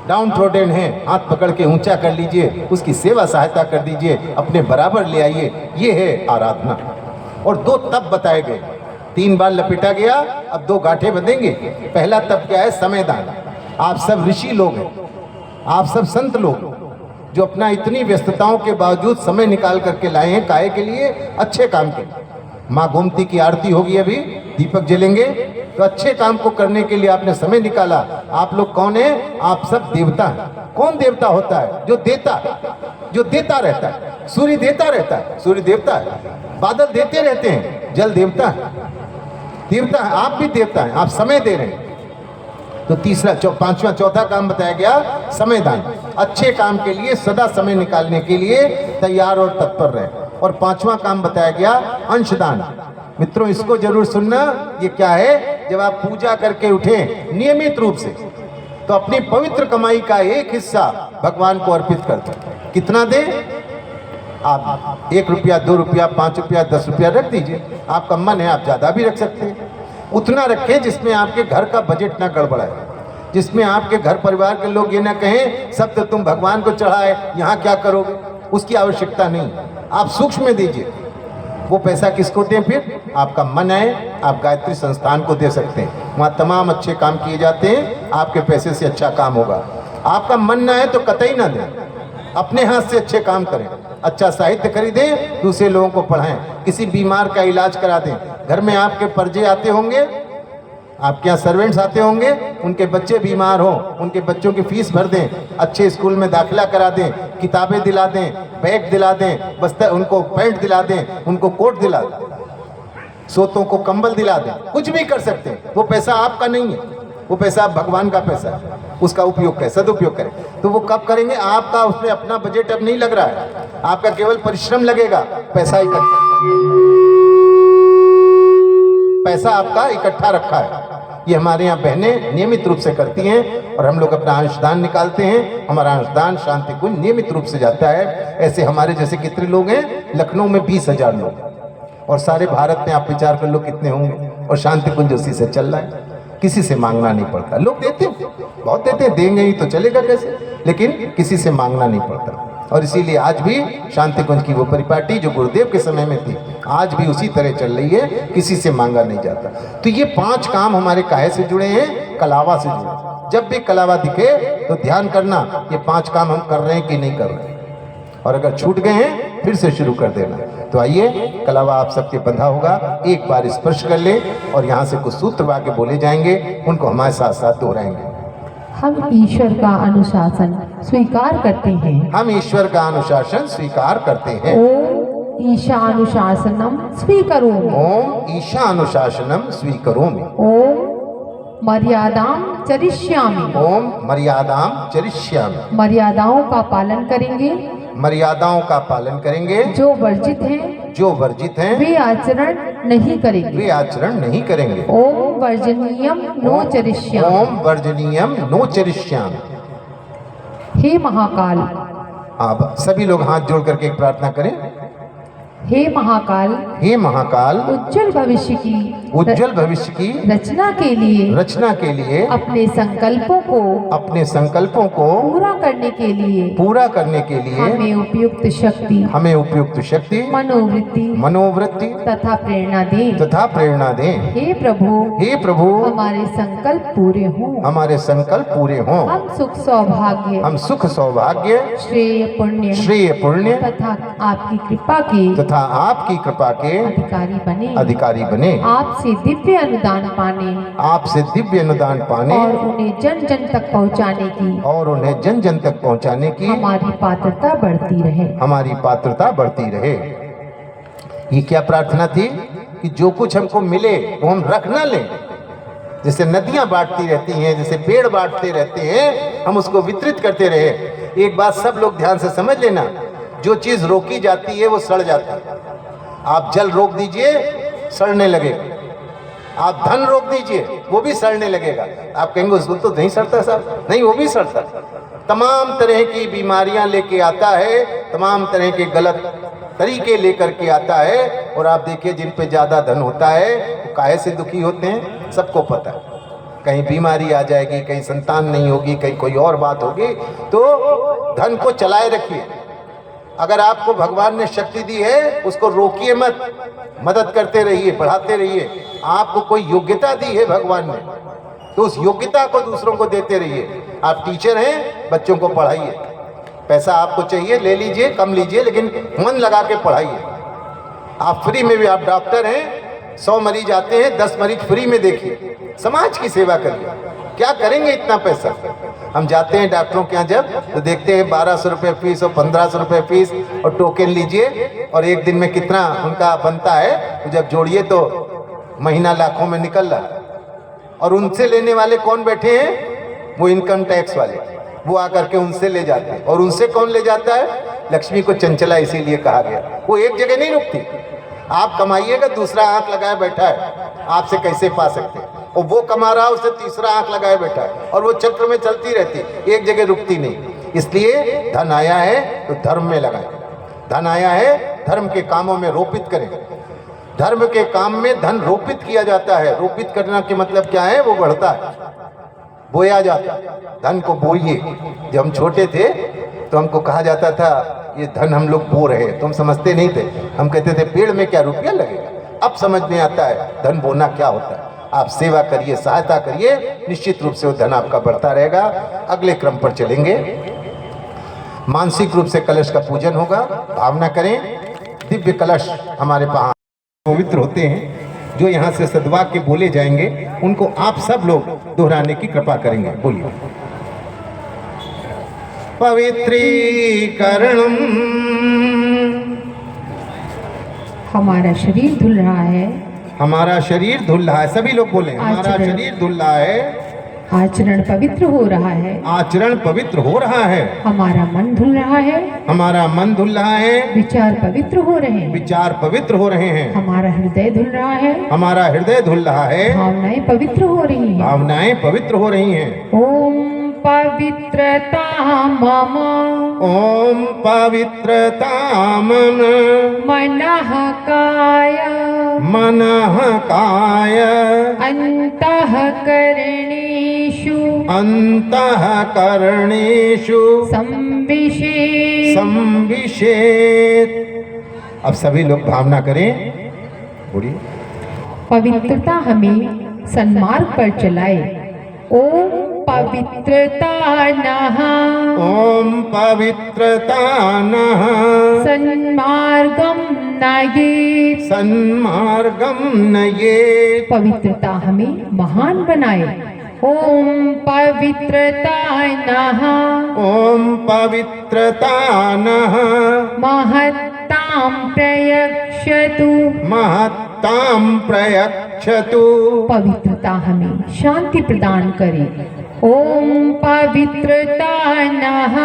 डाउन ट्रोडन है, हाथ पकड़ के ऊंचा कर लीजिए, उसकी सेवा सहायता कर दीजिए, अपने बराबर ले आइए। ये है आराधना। और 2 तप बताए गए। 3 बार लपेटा गया, अब 2 गांठें बंधेंगे। पहला तप क्या है? समयदान। आप सब ऋषि लोग हैं, आप सब संत लोग जो अपना इतनी व्यस्तताओं के बावजूद समय निकाल करके लाए हैं काहे के लिए? अच्छे काम के लिए। माँ गोमती की आरती होगी, अभी दीपक जलेंगे, तो अच्छे काम को करने के लिए आपने समय निकाला। आप लोग कौन है? आप सब देवता हैं। कौन देवता होता है? जो देता, जो देता रहता है। सूर्य देता रहता है, सूर्य देवता है। बादल देते रहते हैं, जल देवता है। देवता है, आप भी देवता हैं, आप समय दे रहे हैं। तो तीसरा, पांचवा, चौथा काम बताया गया समयदान। अच्छे काम के लिए सदा समय निकालने के लिए तैयार और तत्पर रहे। और 5वां काम बताया गया अंशदान। मित्रों इसको जरूर सुनना। ये क्या है? जब आप पूजा करके उठे नियमित रूप से तो अपनी पवित्र कमाई का एक हिस्सा भगवान को अर्पित कर दो। कितना दे? आप 1 रुपया, 2 रुपया, 5 रुपया, 10 रुपया रख दीजिए। आपका मन है, आप ज़्यादा भी रख सकते हैं। उतना रखें जिसमें आपके घर का बजट ना गड़बड़ाए, जिसमें आपके घर परिवार के लोग ये ना कहें सब तो तुम भगवान को चढ़ाए, यहाँ क्या करोगे? उसकी आवश्यकता नहीं। आप सूक्ष्म में दीजिए। वो पैसा किसको दें? फिर आपका मन है, आप गायत्री संस्थान को दे सकते हैं। वहाँ तमाम अच्छे काम किए जाते हैं, आपके पैसे से अच्छा काम होगा। आपका मन ना है तो कतई ना दें, अपने हाथ से अच्छे काम करें। अच्छा साहित्य खरीदें, दूसरे लोगों को पढ़ाएं, किसी बीमार का इलाज करा दें। घर में आपके पर्जे आते होंगे, आपके यहाँ सर्वेंट्स आते होंगे, उनके बच्चे बीमार हो, उनके बच्चों की फीस भर दें, अच्छे स्कूल में दाखिला करा दें, किताबें दिला दें, बैग दिला दें, बस्ता उनको पैंट दिला दें, उनको कोट दिला दें, सोतों को कंबल दिला दें, कुछ भी कर सकते हैं। वो पैसा आपका नहीं है, वो पैसा भगवान का पैसा है, उसका उपयोग करें, सदुपयोग करें। तो वो कब करेंगे? आपका उसमें अपना बजट अब नहीं लग रहा है, आपका केवल परिश्रम लगेगा, पैसा इकट्ठा, पैसा आपका इकट्ठा रखा है। ये हमारे यहाँ बहनें नियमित रूप से करती हैं और हम लोग अपना अंशदान निकालते हैं। हमारा अंशदान शांति कुंज नियमित रूप से जाता है। ऐसे हमारे जैसे कितने लोग हैं? लखनऊ में 20,000 लोग, और सारे भारत में आप विचार कर लो कितने होंगे, और शांति कुंज उसी से चल रहा है। किसी से मांगना नहीं पड़ता, लोग देते हैं, बहुत देते हैं, देंगे ही तो चलेगा कैसे, लेकिन किसी से मांगना नहीं पड़ता। और इसीलिए आज भी शांति कुंज की वो परिपाटी जो गुरुदेव के समय में थी, आज भी उसी तरह चल रही है, किसी से मांगा नहीं जाता। तो ये 5 काम हमारे काहे से जुड़े हैं? कलावा से जुड़े। जब भी कलावा दिखे तो ध्यान करना, ये 5 काम हम कर रहे हैं कि नहीं कर रहे हैं, और अगर छूट गए हैं फिर से शुरू कर देना। तो आइए, कलावा आप सबके बंधा होगा, एक बार स्पर्श कर ले और यहाँ से कुछ सूत्र वाक्य बोले जाएंगे, उनको हमारे साथ साथ दोहराएंगे। हम ईश्वर का अनुशासन स्वीकार करते हैं। हम ईश्वर का अनुशासन स्वीकार करते हैं। ओम ईशानुशासनम स्वीकरोमि। ओम ईशानुशासनम स्वीकरोमि। ओम मर्यादाम चरिष्यामि। ओम मर्यादाम चरिष्यामि। मर्यादाओं का पालन करेंगे। मर्यादाओं का पालन करेंगे। जो वर्जित हैं, जो वर्जित हैं, वे आचरण नहीं करेंगे। वे आचरण नहीं करेंगे। ओम वर्जनीयम नो चरिष्यामि। ओम वर्जनीयम नो चरिष्यामि। हे महाकाल। आप सभी लोग हाथ जोड़ करके एक प्रार्थना करें। हे महाकाल। हे महाकाल। उज्जवल भविष्य की उज्जवल भविष्य की रचना के लिए अपने संकल्पों को पूरा करने के लिए हमें उपयुक्त शक्ति मनोवृत्ति तथा प्रेरणा दें। हे प्रभु हमारे संकल्प पूरे हों। हम सुख सौभाग्य श्रेय पुण्य तथा आपकी कृपा के अधिकारी बने। आपसे दिव्य अनुदान पाने और उन्हें जन जन तक पहुंचाने की हमारी पात्रता बढ़ती रहे। ये क्या प्रार्थना थी? कि जो कुछ हमको मिले वो हम रख ना लें। जैसे नदियां बांटती रहती हैं, जैसे पेड़ बांटते रहते हैं, हम उसको वितरित करते रहे। एक बात सब लोग ध्यान से समझ लेना, जो चीज रोकी जाती है वो सड़ जाती है। आप जल रोक दीजिए, सड़ने लगेगा। आप धन रोक दीजिए, वो भी सड़ने लगेगा। आप कहेंगे उसको तो नहीं सड़ता साहब, नहीं, वो भी सड़ता। तमाम तरह की बीमारियां लेके आता है, तमाम तरह के गलत तरीके लेकर के आता है। और आप देखिए, जिन पे ज्यादा धन होता है वो काहे से दुखी होते हैं, सबको पता है। कहीं बीमारी आ जाएगी, कहीं संतान नहीं होगी, कहीं कोई और बात होगी। तो धन को चलाए रखिए। अगर आपको भगवान ने शक्ति दी है, उसको रोकिए मत, मदद करते रहिए, बढ़ाते रहिए। आपको कोई योग्यता दी है भगवान ने, तो उस योग्यता को दूसरों को देते रहिए। आप टीचर हैं, बच्चों को पढ़ाइए। पैसा आपको चाहिए ले लीजिए, कम लीजिए, लेकिन मन लगा के पढ़ाइए। आप फ्री में भी, आप डॉक्टर हैं, 100 मरीज आते हैं, 10 मरीज फ्री में देखिए। समाज की सेवा करिए। क्या करेंगे इतना पैसा? हम जाते हैं डॉक्टरों के यहाँ जब, तो देखते हैं 1200 रुपये फीस और 1500 रुपये फीस, और टोकन लीजिए, और एक दिन में कितना उनका बनता है, तो जब जोड़िए तो महीना लाखों में निकल रहा। और उनसे लेने वाले कौन बैठे हैं? वो इनकम टैक्स वाले, वो आकर के उनसे ले जाते हैं। और उनसे कौन ले जाता है? लक्ष्मी को चंचला इसीलिए कहा गया, वो एक जगह नहीं रुकती। आप कमाइएगा, दूसरा आंख लगाए बैठा है, आपसे कैसे पा सकते हैं? और वो कमा रहा, उसे तीसरा आंख लगाए बैठा है, और वो चक्र में चलती रहती, एक जगह रुकती नहीं। इसलिए धन आया है तो धर्म में लगाएं। धन आया है, धर्म के कामों में रोपित करें। धर्म के काम में धन रोपित किया जाता है। रोपित करना के मतलब क्या है? वो बढ़ता है, बोया जाता है। धन को बोइए। जब हम छोटे थे तो हमको कहा जाता था, ये धन हम लोग बो रहे हैं, तो हम समझते नहीं थे। हम कहते थे पेड़ में क्या रुपया लगेगा। अब समझ में आता है धन बोना क्या होता है। आप सेवा करिए, सहायता करिए, निश्चित रूप से वो धन आपका बढ़ता रहेगा। अगले क्रम पर चलेंगे। मानसिक रूप से कलश का पूजन होगा। भावना करें, दिव्य कलश हमारे पास पवित्र होते हैं। जो यहाँ से सद्वाक्य बोले जाएंगे उनको आप सब लोग दोहराने की कृपा करेंगे। बोलिए। पवित्रीकरणम, हमारा शरीर धुल रहा है। हमारा शरीर धुल रहा है। सभी लोग बोले, हमारा शरीर धुल रहा है। आचरण पवित्र हो रहा है। आचरण पवित्र हो रहा है। हमारा मन धुल रहा है। हमारा मन धुल रहा है। विचार पवित्र हो रहे हैं। विचार पवित्र हो रहे हैं। हमारा हृदय धुल रहा है। हमारा हृदय धुल रहा है। भावनाएं पवित्र हो रही हैं। भावनाएं पवित्र हो रही हैं। ओम पवित्रता मम, ओम पवित्रता मम, मनः काय, मनः काय, अंतःकरणेषु, अंतःकरणेषु संविशेषः। संविशेत। अब सभी लोग भावना करें। बोलिए। पवित्रता हमें सन्मार्ग पर चलाए। ओम पवित्रता नः, ओम पवित्रता नः, सन्मार्गं नयेत्। सन्मार्गम नयेत्। पवित्रता हमें महान बनाए। ओम पवित्रता नः, ओम पवित्रता नः, महत्तां प्रयच्छतु। महत्तां प्रयच्छतु। पवित्रता हमें शांति प्रदान करे। ओम पवित्रता नः,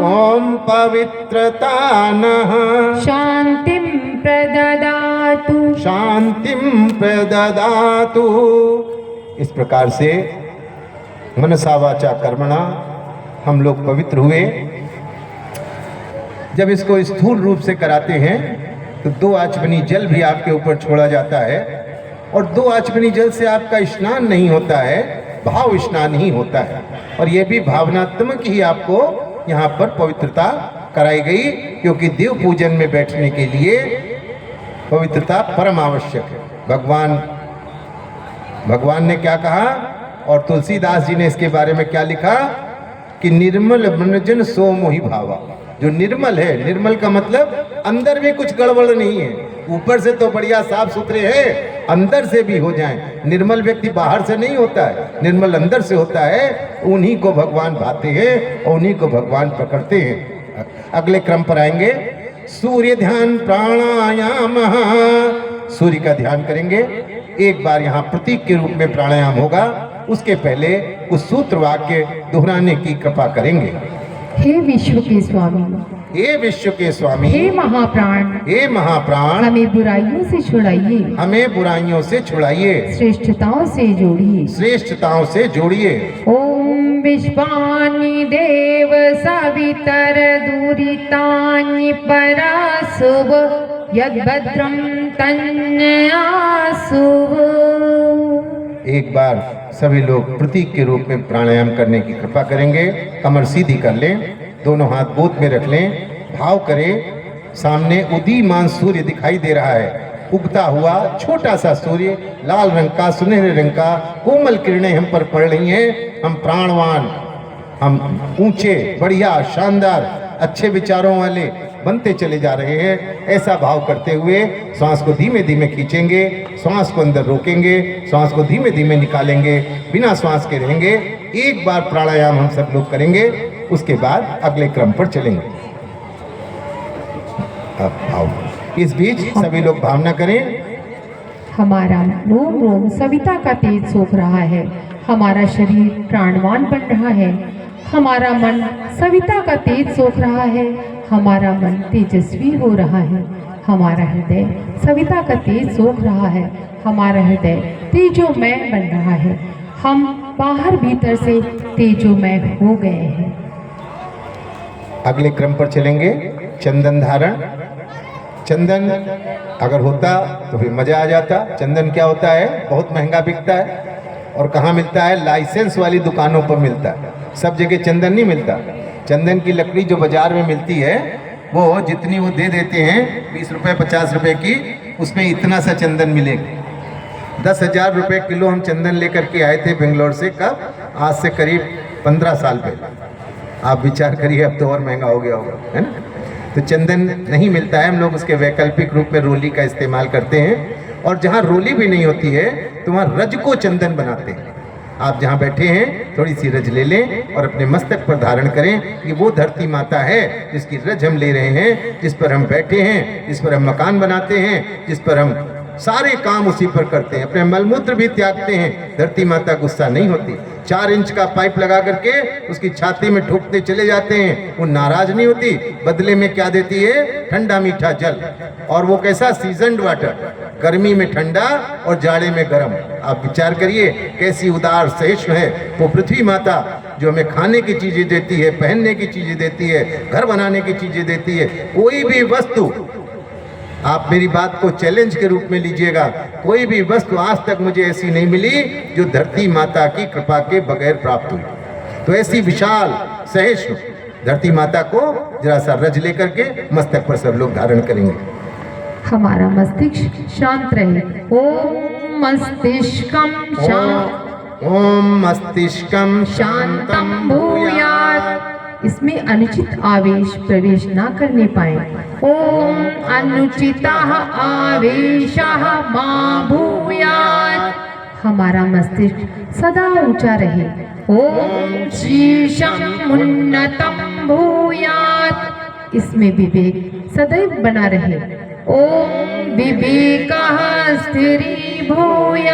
ओम पवित्रता नः, शांतिं प्रददातु। शांतिं प्रददातु। इस प्रकार से मनसा वाचा कर्मणा हम लोग पवित्र हुए। जब इसको स्थूल रूप से कराते हैं तो 2 आचमनी जल भी आपके ऊपर छोड़ा जाता है, और 2 आचमनी जल से आपका स्नान नहीं होता है, भाव स्नान ही होता है। और ये भी भावनात्मक ही आपको यहाँ पर पवित्रता कराई गई, क्योंकि देव पूजन में बैठने के लिए पवित्रता परम आवश्यक है। भगवान ने क्या कहा, और तुलसीदास जी ने इसके बारे में क्या लिखा कि निर्मल मनजन सो मोहि भावा। जो निर्मल है, निर्मल का मतलब अंदर भी कुछ गड़बड़ नहीं है, ऊपर से तो बढ़िया साफ सुथरे हैं, अंदर से भी हो जाएं। निर्मल व्यक्ति बाहर से नहीं होता है, निर्मल अंदर से होता है। उन्हीं को भगवान भाते हैं और उन्हीं को भगवान पकड़ते हैं। अगले क्रम पर आएंगे। सूर्य ध्यान प्राणायाम, सूर्य का ध्यान करेंगे। एक बार यहाँ प्रतीक के रूप में प्राणायाम होगा, उसके पहले उस सूत्र वाक्य दोहराने की कृपा करेंगे। हे विश्व के स्वामी, हे विश्व के स्वामी, हे महाप्राण, हे महाप्राण, हमें बुराइयों से छुड़ाइए। हमें बुराइयों से छुड़ाइए, श्रेष्ठताओं से जोड़िए। श्रेष्ठताओं से जोड़िए। ओम विश्वानि देव सवितर दुरितानि परासुव, यद्भद्रं तन्यासुव। एक बार सभी लोग प्रतीक के रूप में प्राणायाम करने की कृपा करेंगे। कमर सीधी कर लें, दोनों हाथ गोद में रख लें, भाव करें। सामने उदीयमान सूर्य दिखाई दे रहा है, उगता हुआ छोटा सा सूर्य, लाल रंग का, सुनहरे रंग का, कोमल किरणें हम पर पड़ रही हैं। हम प्राणवान, हम ऊंचे, बढ़िया, शानदार, अच्छे विचारों वाले बनते चले जा रहे हैं। ऐसा भाव करते हुए श्वास को धीमे धीमे खींचेंगे, श्वास को अंदर रोकेंगे, श्वास को धीमे धीमे निकालेंगे, बिना श्वास के रहेंगे। एक बार प्राणायाम हम सब लोग करेंगे, उसके बाद अगले क्रम पर चलेंगे। अब भाव, इस बीच सभी लोग भावना करें। हमारा रोम रोम सविता का तेज सोख रहा है, हमारा शरीर प्राणवान बन रहा है, हमारा मन सविता का तेज सोख रहा है, हमारा मन तेजस्वी हो रहा है, हमारा हृदय सविता का तेज सोख रहा है, हमारा हृदय तेजोमय बन रहा है, हम बाहर भीतर से तेजोमय हो गए हैं। अगले क्रम पर चलेंगे। चंदन धारण। चंदन अगर होता तो फिर मजा आ जाता। चंदन क्या होता है, बहुत महंगा बिकता है, और कहाँ मिलता है, लाइसेंस वाली दुकानों पर मिलता है, सब जगह चंदन नहीं मिलता। चंदन की लकड़ी जो बाजार में मिलती है, वो जितनी वो दे देते हैं 20 रुपये 50 रुपये की, उसमें इतना सा चंदन मिलेगा। 10,000 रुपये किलो हम चंदन लेकर के आए थे बेंगलोर से। कब? आज से करीब 15 साल पहले। आप विचार करिए, अब तो और महंगा हो गया होगा, है ना। तो चंदन नहीं मिलता है, हम लोग उसके वैकल्पिक रूप में रोली का इस्तेमाल करते हैं। और जहाँ रोली भी नहीं होती है तो वहाँ रज को चंदन बनाते हैं। आप जहाँ बैठे हैं थोड़ी सी रज ले लें और अपने मस्तक पर धारण करें। ये वो धरती माता है जिसकी रज हम ले रहे हैं, जिस पर हम बैठे हैं, जिस पर हम मकान बनाते हैं, जिस पर हम सारे काम उसी पर करते हैं, अपने मलमूत्र भी त्यागते हैं। धरती माता गुस्सा नहीं होती। 4 इंच का पाइप लगा करके उसकी छाती में ठोकते चले जाते हैं, वो नाराज नहीं होती। बदले में क्या देती है? ठंडा मीठा जल। और वो कैसा? सीजन्ड वाटर, गर्मी में ठंडा और जाड़े में गर्म। आप विचार करिए कैसी उदार सहिष्णु है वो पृथ्वी माता, जो हमें खाने की चीजें देती है, पहनने की चीजें देती है, घर बनाने की चीजें देती है। कोई भी वस्तु, आप मेरी बात को चैलेंज के रूप में लीजिएगा, कोई भी वस्तु आज तक मुझे ऐसी नहीं मिली जो धरती माता की कृपा के बगैर प्राप्त हुई। तो ऐसी विशाल सहिष्णु धरती माता को जरा सा रज लेकर के मस्तक पर सब लोग धारण करेंगे। हमारा मस्तिष्क शांत रहे। ओम मस्तिष्कम शांत, ओम मस्तिष्कम शांतम भूयात्। इसमें अनुचित आवेश प्रवेश ना करने पाए। ओम अनुचितः आवेशः मा भूयात्। हमारा मस्तिष्क सदा ऊंचा रहे। ओम शीशम उन्नतम भूयात्। इसमें विवेक सदैव बना रहे। ओम विवेकः स्थिरीभूयात्।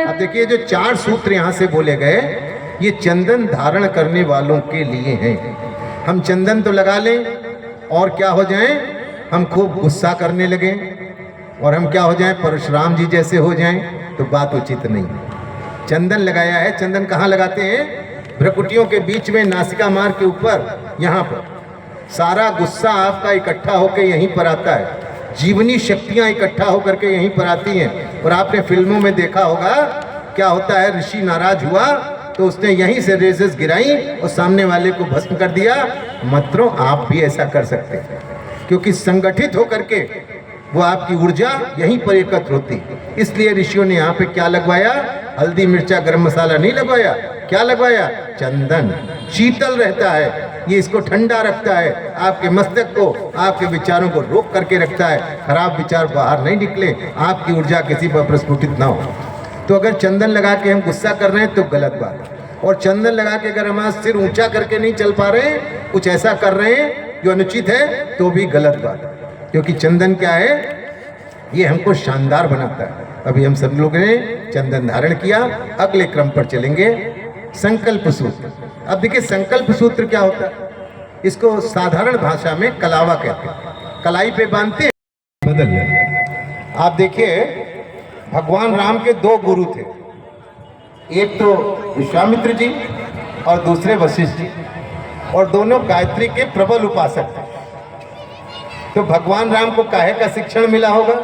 अब देखिए जो 4 सूत्र यहाँ से बोले गए, ये चंदन धारण करने वालों के लिए हैं। हम चंदन तो लगा लें और क्या हो जाएं? हम खूब गुस्सा करने लगें और हम क्या हो जाएं? परशुराम जी जैसे हो जाएं, तो बात उचित नहीं। चंदन लगाया है, चंदन कहाँ लगाते हैं? भ्रकुटियों के बीच में, नासिका मार्ग के ऊपर, यहाँ पर। सारा गुस्सा आपका इकट्ठा होकर यहीं पर आता है, जीवनी शक्तियाँ इकट्ठा होकर के यहीं पर आती हैं। और आपने फिल्मों में देखा होगा क्या होता है, ऋषि नाराज हुआ तो उसने यहीं से रेजेस गिराई और सामने वाले को भस्म कर दिया। मित्रों, आप भी ऐसा कर सकते हैं, क्योंकि संगठित होकर के वो आपकी ऊर्जा यहीं पर एकत्र होती। इसलिए ऋषियों ने यहाँ पे क्या लगवाया? हल्दी मिर्चा गरम मसाला नहीं लगवाया। क्या लगवाया? चंदन। शीतल रहता है ये, इसको ठंडा रखता है, आपके मस्तक को, आपके विचारों को रोक करके रखता है, खराब विचार बाहर नहीं निकले, आपकी ऊर्जा किसी पर प्रस्फुटित ना हो। तो अगर चंदन लगा के हम गुस्सा कर रहे हैं तो गलत बात है। और चंदन लगा के अगर हम सिर ऊंचा करके नहीं चल पा रहे हैं, कुछ ऐसा कर रहे हैं जो अनुचित है, तो भी गलत बात है। क्योंकि चंदन क्या है? ये हमको शानदार बनाता है। अभी हम सब लोगों ने चंदन धारण किया। अगले क्रम पर चलेंगे, संकल्प सूत्र। अब देखिए संकल्प सूत्र क्या होता है? इसको साधारण भाषा में कलावा कहते हैं। कलाई पे बांधते हैं, बदल जाए। आप देखिए भगवान राम के 2 गुरु थे, एक तो विश्वामित्र जी और दूसरे वशिष्ठ जी, और दोनों गायत्री के प्रबल उपासक थे। तो भगवान राम को काहे का शिक्षण मिला होगा?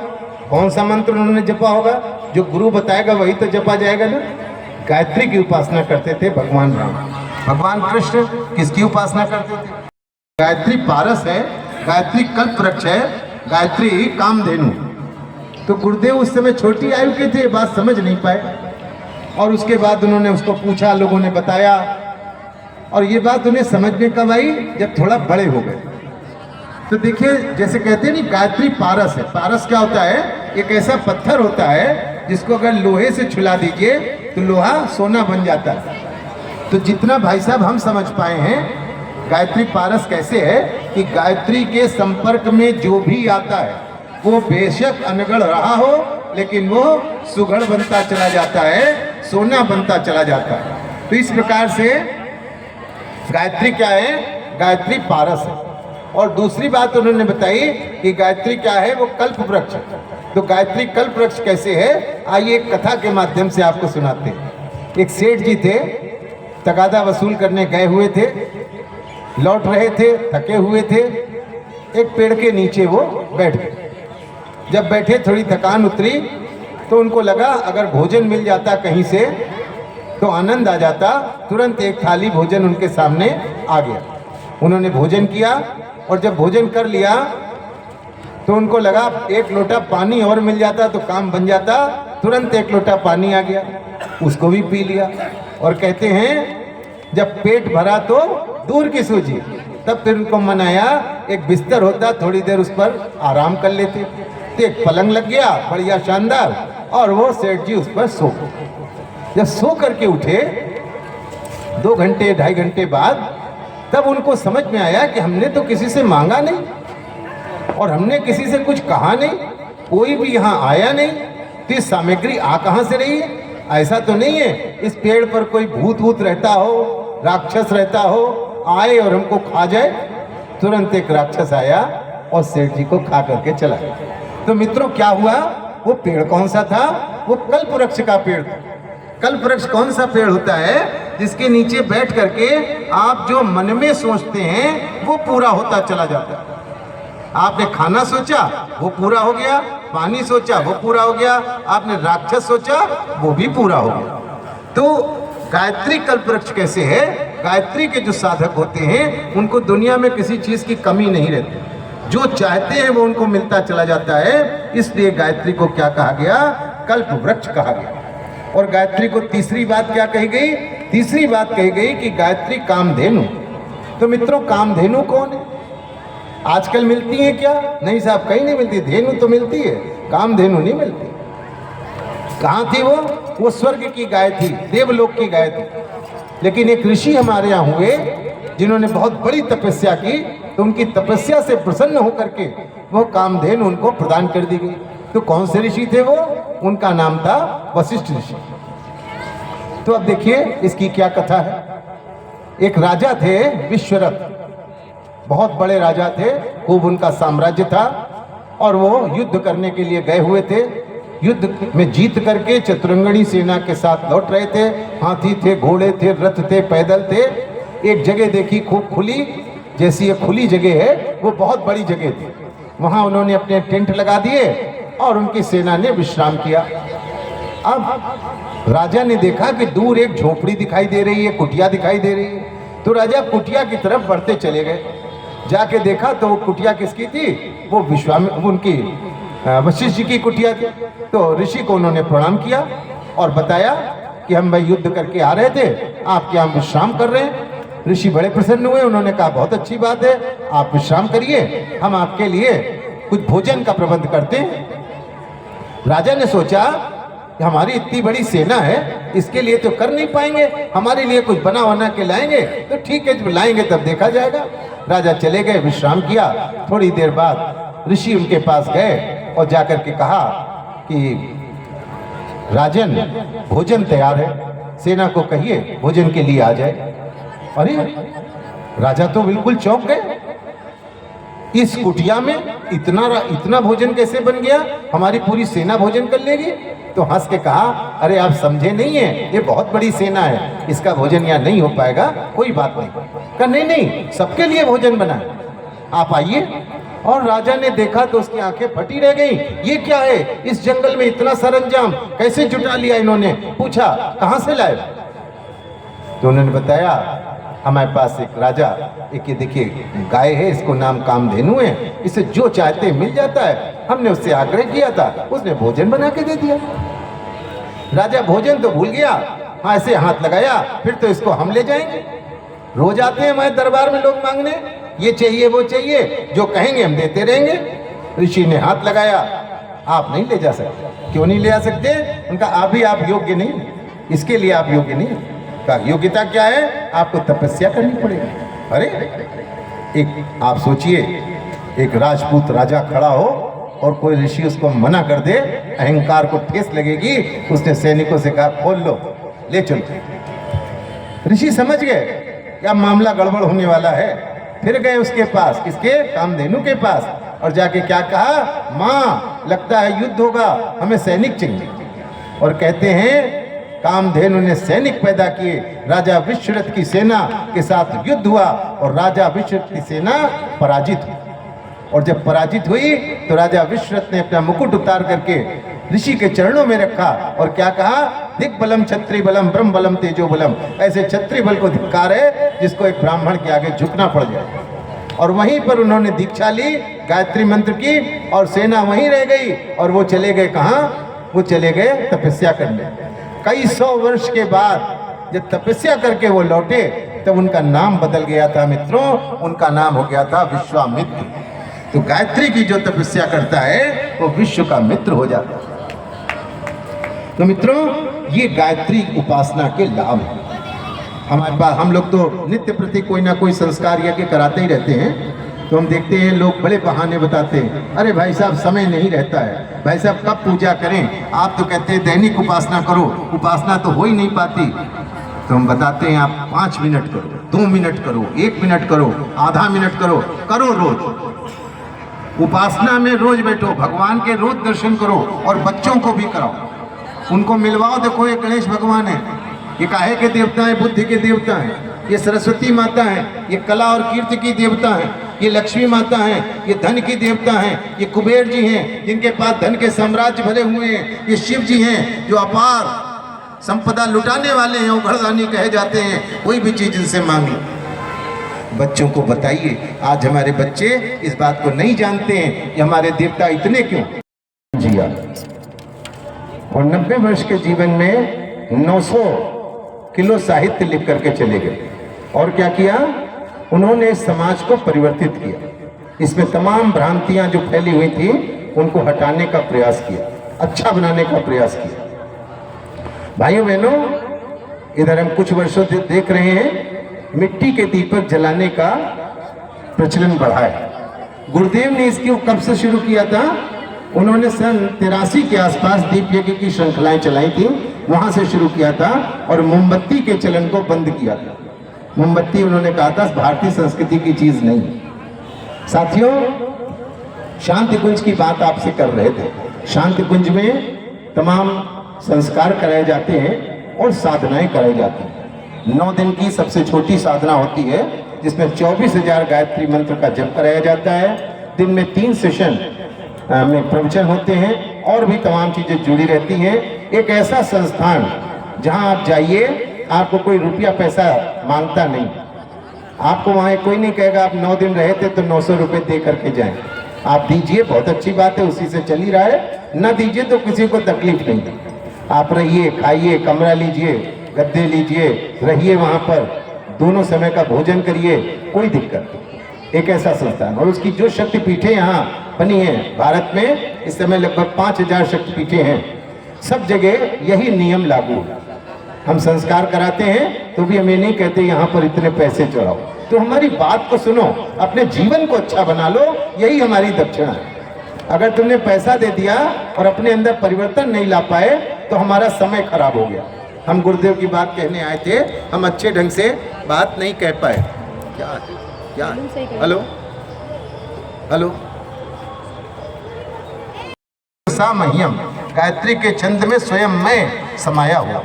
कौन सा मंत्र उन्होंने जपा होगा? जो गुरु बताएगा वही तो जपा जाएगा ना। गायत्री की उपासना करते थे भगवान राम। भगवान कृष्ण किसकी उपासना करते थे? गायत्री पारस है, गायत्री कल्प वृक्ष है, गायत्री कामधेनु। तो गुरुदेव उस समय छोटी आयु के थे, बात समझ नहीं पाए। और उसके बाद उन्होंने उसको पूछा, लोगों ने बताया, और ये बात उन्हें समझ में कब आई? जब थोड़ा बड़े हो गए। तो देखिए जैसे कहते हैं नहीं, गायत्री पारस है। पारस क्या होता है? एक ऐसा पत्थर होता है जिसको अगर लोहे से छुला दीजिए तो लोहा सोना बन जाता है। तो जितना भाई साहब हम समझ पाए हैं, गायत्री पारस कैसे है कि गायत्री के संपर्क में जो भी आता है वो बेशक अनगढ़ रहा हो, लेकिन वो सुगढ़ बनता चला जाता है, सोना बनता चला जाता है। तो इस प्रकार से गायत्री क्या है? गायत्री पारस है। और दूसरी बात उन्होंने बताई कि गायत्री क्या है? वो कल्प वृक्ष। तो गायत्री कल्प वृक्ष कैसे है? आइए एक कथा के माध्यम से आपको सुनाते हैं। एक सेठ जी थे, तगादा वसूल करने गए हुए थे, लौट रहे थे, थके हुए थे। एक पेड़ के नीचे वो बैठ गए। जब बैठे थोड़ी थकान उतरी तो उनको लगा अगर भोजन मिल जाता कहीं से तो आनंद आ जाता। तुरंत एक थाली भोजन उनके सामने आ गया। उन्होंने भोजन किया और जब भोजन कर लिया तो उनको लगा एक लोटा पानी और मिल जाता तो काम बन जाता। तुरंत एक लोटा पानी आ गया, उसको भी पी लिया। और कहते हैं जब पेट भरा तो दूर की सूझी। तब फिर उनको मनाया, एक बिस्तर होता, थोड़ी देर उस पर आराम कर लेते। तो एक पलंग लग गया बढ़िया शानदार, और वो सेठ जी उस पर सो गए। जब सो करके उठे 2 घंटे 2.5 घंटे बाद, तब उनको समझ में आया कि हमने तो किसी से मांगा नहीं और हमने किसी से कुछ कहा नहीं, कोई भी यहाँ आया नहीं, तो ये सामग्री आ कहाँ से रही है? ऐसा तो नहीं है इस पेड़ पर कोई भूत वूत रहता हो, राक्षस रहता हो, आए और हमको खा जाए। तुरंत एक राक्षस आया और सेठ जी को खा करके चला गया। तो मित्रों क्या हुआ? वो पेड़ कौन सा था? वो कल्प वृक्ष का पेड़ था। कल्प वृक्ष कौन सा पेड़ होता है? जिसके नीचे बैठ करके आप जो मन में सोचते हैं वो पूरा होता चला जाता है। आपने खाना सोचा वो पूरा हो गया, पानी सोचा वो पूरा हो गया, आपने राक्षस सोचा वो भी पूरा हो गया। तो गायत्री कल्प वृक्ष कैसे है? गायत्री के जो साधक होते हैं उनको दुनिया में किसी चीज की कमी नहीं रहती, जो चाहते हैं वो उनको मिलता चला जाता है। इसलिए गायत्री को क्या कहा गया? कल्प वृक्ष कहा गया। और गायत्री को तीसरी बात क्या कही गई? तीसरी बात कही गई कि गायत्री कामधेनु। तो मित्रों वो कौन है? आजकल मिलती है क्या? नहीं साहब, कहीं नहीं मिलती। धेनु तो मिलती है, कामधेनु नहीं मिलती। कहाँ थी वो? वो स्वर्ग की गाय थी, देवलोक की गाय थी। लेकिन एक ऋषि हमारे यहाँ हुए जिन्होंने बहुत बड़ी तपस्या की, तो उनकी तपस्या से प्रसन्न होकर के वो कामधेनु उनको प्रदान कर दी गई। तो कौन से ऋषि थे वो? उनका नाम था वशिष्ठ ऋषि। तो अब देखिए इसकी क्या कथा है। एक राजा थे विश्वरथ, बहुत बड़े राजा थे, खूब उनका साम्राज्य था, और वो युद्ध करने के लिए गए हुए थे। युद्ध में जीत करके चतुरंगणी सेना के साथ लौट रहे थे। हाथी थे, घोड़े थे, रथ थे, पैदल थे। एक जगह देखी खूब खुली, जैसी ये खुली जगह है वो बहुत बड़ी जगह थी। वहां उन्होंने अपने टेंट लगा दिए और उनकी सेना ने विश्राम किया। अब राजा ने देखा कि दूर एक झोपड़ी दिखाई दे रही है, कुटिया दिखाई दे रही है। तो राजा कुटिया की तरफ बढ़ते चले गए। जाके देखा तो वो कुटिया किसकी थी? वो उनकी वशिष्ठ जी की कुटिया थी। तो ऋषि को उन्होंने प्रणाम किया और बताया कि हम भाई युद्ध करके आ रहे थे, आपके यहाँ विश्राम कर रहे हैं। ऋषि बड़े प्रसन्न हुए, उन्होंने कहा बहुत अच्छी बात है, आप विश्राम करिए, हम आपके लिए कुछ भोजन का प्रबंध करते हैं। राजा ने सोचा कि हमारी इतनी बड़ी सेना है, इसके लिए तो कर नहीं पाएंगे, हमारे लिए कुछ बना बना के लाएंगे। तो ठीक है, जब लाएंगे तब देखा जाएगा। राजा चले गए, विश्राम किया। थोड़ी देर बाद ऋषि उनके पास गए और जाकर के कहा कि राजन, भोजन तैयार है, सेना को कहिए भोजन के लिए आ जाए। अरे राजा तो बिल्कुल चौंक गए, इस कुटिया में इतना भोजन कैसे बन गया? हमारी पूरी सेना भोजन कर लेगी? तो हंस के कहा, अरे आप समझे नहीं है, ये बहुत बड़ी सेना है, इसका भोजन यहाँ नहीं हो पाएगा, कोई बात नहीं। कहा नहीं, सबके लिए भोजन बना है, आप आइए। और राजा ने देखा तो उसकी आंखें फटी रह गई। ये क्या है? इस जंगल में इतना सरंजाम कैसे जुटा लिया इन्होंने? पूछा कहाँ से लाए? तो उन्होंने बताया, हमारे पास एक राजा, एक ये देखिए गाय है, इसको नाम कामधेनु है, इसे जो चाहते मिल जाता है। हमने उससे आग्रह किया था, उसने भोजन बना के दे दिया। राजा भोजन तो भूल गया, हाँ ऐसे हाथ लगाया, फिर तो इसको हम ले जाएंगे। रोज आते हैं हमारे दरबार में लोग मांगने, ये चाहिए वो चाहिए, जो कहेंगे हम देते रहेंगे। ऋषि ने हाथ लगाया, आप नहीं ले जा सकते। क्यों नहीं ले जा सकते? उनका अभी आप योग्य नहीं, इसके लिए आप योग्य नहीं। का योग्यता क्या है? आपको तपस्या करनी पड़ेगी। अरे एक आप सोचिए, एक राजपूत राजा खड़ा हो और कोई ऋषि उसको मना कर दे, अहंकार को ठेस लगेगी। उसने सैनिकों से कहा खोल लो, ले चलो। ऋषि समझ गए क्या मामला गड़बड़ होने वाला है। फिर गए उसके पास, किसके? कामधेनु के पास, और जाके क्या कहा, माँ लगता है युद्ध होगा, हमें सैनिक चाहिए। और कहते हैं कामधेनु ने सैनिक पैदा किए, राजा विश्वरथ की सेना के साथ युद्ध हुआ और राजा विश्वरथ की सेना पराजित हुई। और जब पराजित हुई तो राजा विश्वरथ ने अपना मुकुट उतार करके ऋषि के चरणों में रखा और क्या कहा, दिग्बलम क्षत्रिय बलम ब्रह्म बलम तेजो बलम। ऐसे क्षत्रिय बल को धिक्कार है जिसको एक ब्राह्मण के आगे झुकना पड़ जाए। और वहीं पर उन्होंने दीक्षा ली गायत्री मंत्र की, और सेना वहीं रह गई। और वो चले गए कहाँ? वो चले गए तपस्या करने। कई 100 वर्ष के बाद जब तपस्या करके वो लौटे तब उनका नाम बदल गया था मित्रों, उनका नाम हो गया था विश्वामित्र। तो गायत्री की जो तपस्या करता है वो विश्व का मित्र हो जाता है। तो मित्रों, ये गायत्री उपासना के लाभ हैं। हमारे पास हम लोग तो नित्य प्रति कोई ना कोई संस्कार यज्ञ कराते ही रहते हैं। तो हम देखते हैं लोग बड़े बहाने बताते हैं, अरे भाई साहब समय नहीं रहता है, भाई साहब कब पूजा करें, आप तो कहते हैं दैनिक उपासना करो, उपासना तो हो ही नहीं पाती। तो हम बताते हैं आप 5 मिनट करो, 2 मिनट करो, 1 मिनट करो, आधा मिनट करो, करो रोज। उपासना में रोज बैठो, भगवान के रोज दर्शन करो और बच्चों को भी कराओ, उनको मिलवाओ। देखो ये गणेश भगवान है, ये काहे के देवता है, बुद्धि के देवता है, ये सरस्वती माता है, ये कला और कीर्ति की देवता है, ये लक्ष्मी माता है, ये धन की देवता है, ये कुबेर जी हैं जिनके पास धन के साम्राज्य भरे हुए हैं, ये शिव जी हैं जो अपार संपदा लुटाने वाले हैं, उघड़दानी कहे जाते हैं, कोई भी चीज इनसे मांगी। बच्चों को बताइए, आज हमारे बच्चे इस बात को नहीं जानते हैं कि हमारे देवता इतने क्यों जिया। और 90 वर्ष के जीवन में 900 किलो साहित्य लिख करके चले गए। और क्या किया उन्होंने? इस समाज को परिवर्तित किया, इसमें तमाम भ्रांतियां जो फैली हुई थी उनको हटाने का प्रयास किया, अच्छा बनाने का प्रयास किया। भाइयों बहनों, इधर हम कुछ वर्षों से देख रहे हैं मिट्टी के दीपक जलाने का प्रचलन बढ़ा है। गुरुदेव ने इसको कब से शुरू किया था? उन्होंने सन 83 के आसपास दीप यज्ञ की श्रृंखलाएं चलाई थी, वहां से शुरू किया था और मोमबत्ती के चलन को बंद किया था। मोमबत्ती उन्होंने कहा था भारतीय संस्कृति की चीज नहीं। साथियों, शांति कुंज की बात आपसे कर रहे थे। शांति कुंज में तमाम संस्कार कराए जाते हैं और साधनाएं कराई जाती हैं। 9 दिन की सबसे छोटी साधना होती है जिसमें 24,000 गायत्री मंत्र का जप कराया जाता है। दिन में 3 सेशन में प्रवचन होते हैं और भी तमाम चीजें जुड़ी रहती हैं। एक ऐसा संस्थान जहां आप जाइए, आपको कोई रुपया पैसा मांगता नहीं, आपको वहां कोई नहीं कहेगा आप 9 दिन रहे थे तो 900 रुपये दे करके जाएं। आप दीजिए, बहुत अच्छी बात है, उसी से चल ही रहा है, न दीजिए तो किसी को तकलीफ नहीं। आप रहिए, खाइए, कमरा लीजिए, गद्दे लीजिए, रहिए वहां पर, दोनों समय का भोजन करिए, कोई दिक्कत नहीं। एक ऐसा संस्थान, और उसकी जो शक्तिपीठें यहाँ बनी है भारत में, इस समय लगभग 5000 शक्तिपीठें हैं। सब जगह यही नियम लागू है। हम संस्कार कराते हैं तो भी हम ये नहीं कहते यहाँ पर इतने पैसे चढ़ाओ। तो हमारी बात को सुनो, अपने जीवन को अच्छा बना लो, यही हमारी दक्षिणा है। अगर तुमने पैसा दे दिया और अपने अंदर परिवर्तन नहीं ला पाए तो हमारा समय खराब हो गया। हम गुरुदेव की बात कहने आए थे, हम अच्छे ढंग से बात नहीं कह पाए। क्या हेलो हेलो सा मह्यम, गायत्री के छंद में स्वयं मैं समाया हुआ।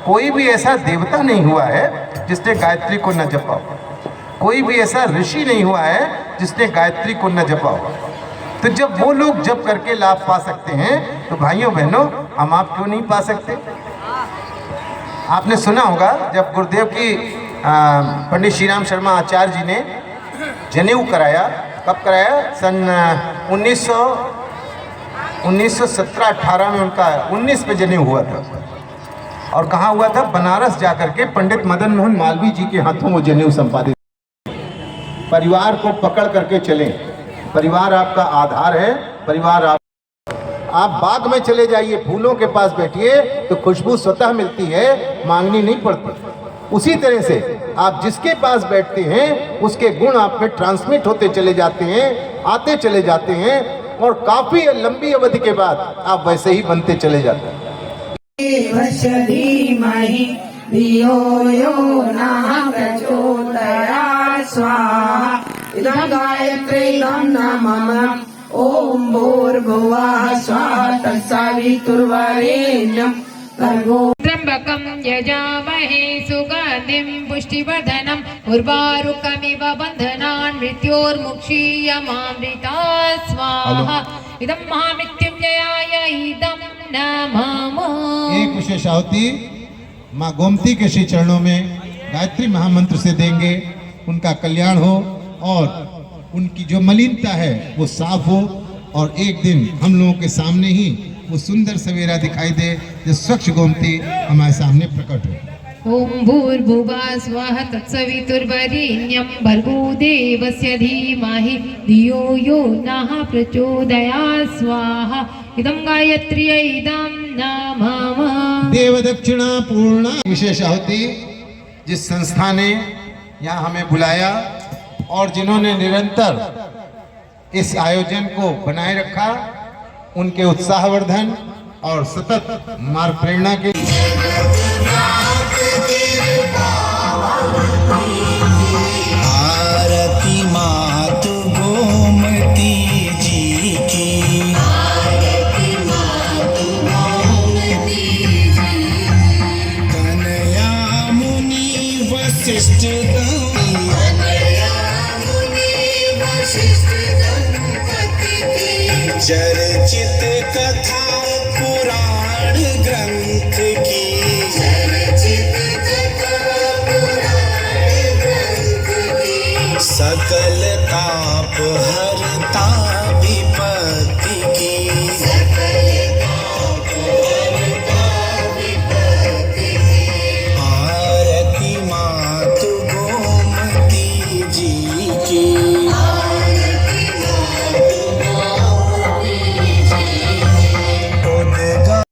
कोई भी ऐसा देवता नहीं हुआ है जिसने गायत्री को न जपा हो, कोई भी ऐसा ऋषि नहीं हुआ है जिसने गायत्री को न जपा हो। तो जब वो लोग जप करके लाभ पा सकते हैं तो भाइयों बहनों, हम आप क्यों नहीं पा सकते? आपने सुना होगा जब गुरुदेव की पंडित श्री राम शर्मा आचार्य जी ने जनेऊ कराया, कब कराया? सन 1917-18 में उनका 19 पे जनेऊ हुआ था। और कहाँ हुआ था? बनारस जाकर के पंडित मदन मोहन मालवीय जी के हाथों वो जनेऊ संपादित। परिवार को पकड़ करके चलें, परिवार आपका आधार है। परिवार आप बाग में चले जाइए, फूलों के पास बैठिए तो खुशबू स्वतः मिलती है, मांगनी नहीं पड़ती। उसी तरह से आप जिसके पास बैठते हैं उसके गुण आप में ट्रांसमिट होते चले जाते हैं, आते चले जाते हैं, और काफी लंबी अवधि के बाद आप वैसे ही बनते चले जाते हैं। धीमहि धियो यो नः प्रचोदयात् स्वाहा। इदं गायत्री नमः। ओम भूर्भुवः स्वः तत्सवितुर्वरेण्यं भर्गो त्र्यंबकं यजामहे सुगंधिं पुष्टिवर्धनम् उर्वारुकमिव बन्धनान् मृत्योर्मुक्षीयमामृतात् स्वाहा। इदं महामृत्युंजयाय इदं नमः। एक विशेष आहुति माँ गोमती के श्री चरणों में गायत्री महामंत्र से देंगे, उनका कल्याण हो और उनकी जो मलिनता है वो साफ हो, और एक दिन हम लोगों के सामने ही वो सुंदर सवेरा दिखाई दे जो स्वच्छ गोमती हमारे सामने प्रकट हो। ॐ भूर्भुवः स्वः तत्सवितुर्वरेण्यं भर्गो देवस्य धीमहि धियो यो नः प्रचोदयात् स्वाहा इदं गायत्र्यै इदं नमः। देव दक्षिणा पूर्ण विशेष आहुति जिस संस्था ने यहाँ हमें बुलाया और जिन्होंने निरंतर इस आयोजन को बनाए रखा, उनके उत्साहवर्धन और सतत मार्ग प्रेरणा के आरती मातु गोमती जी की, कन्या मुनि वशिष्ठ चर्चित कथा पुराण ग्रंथ की, सकल ताप हरता विपत्ति की, आरती मातु गोमती जी की।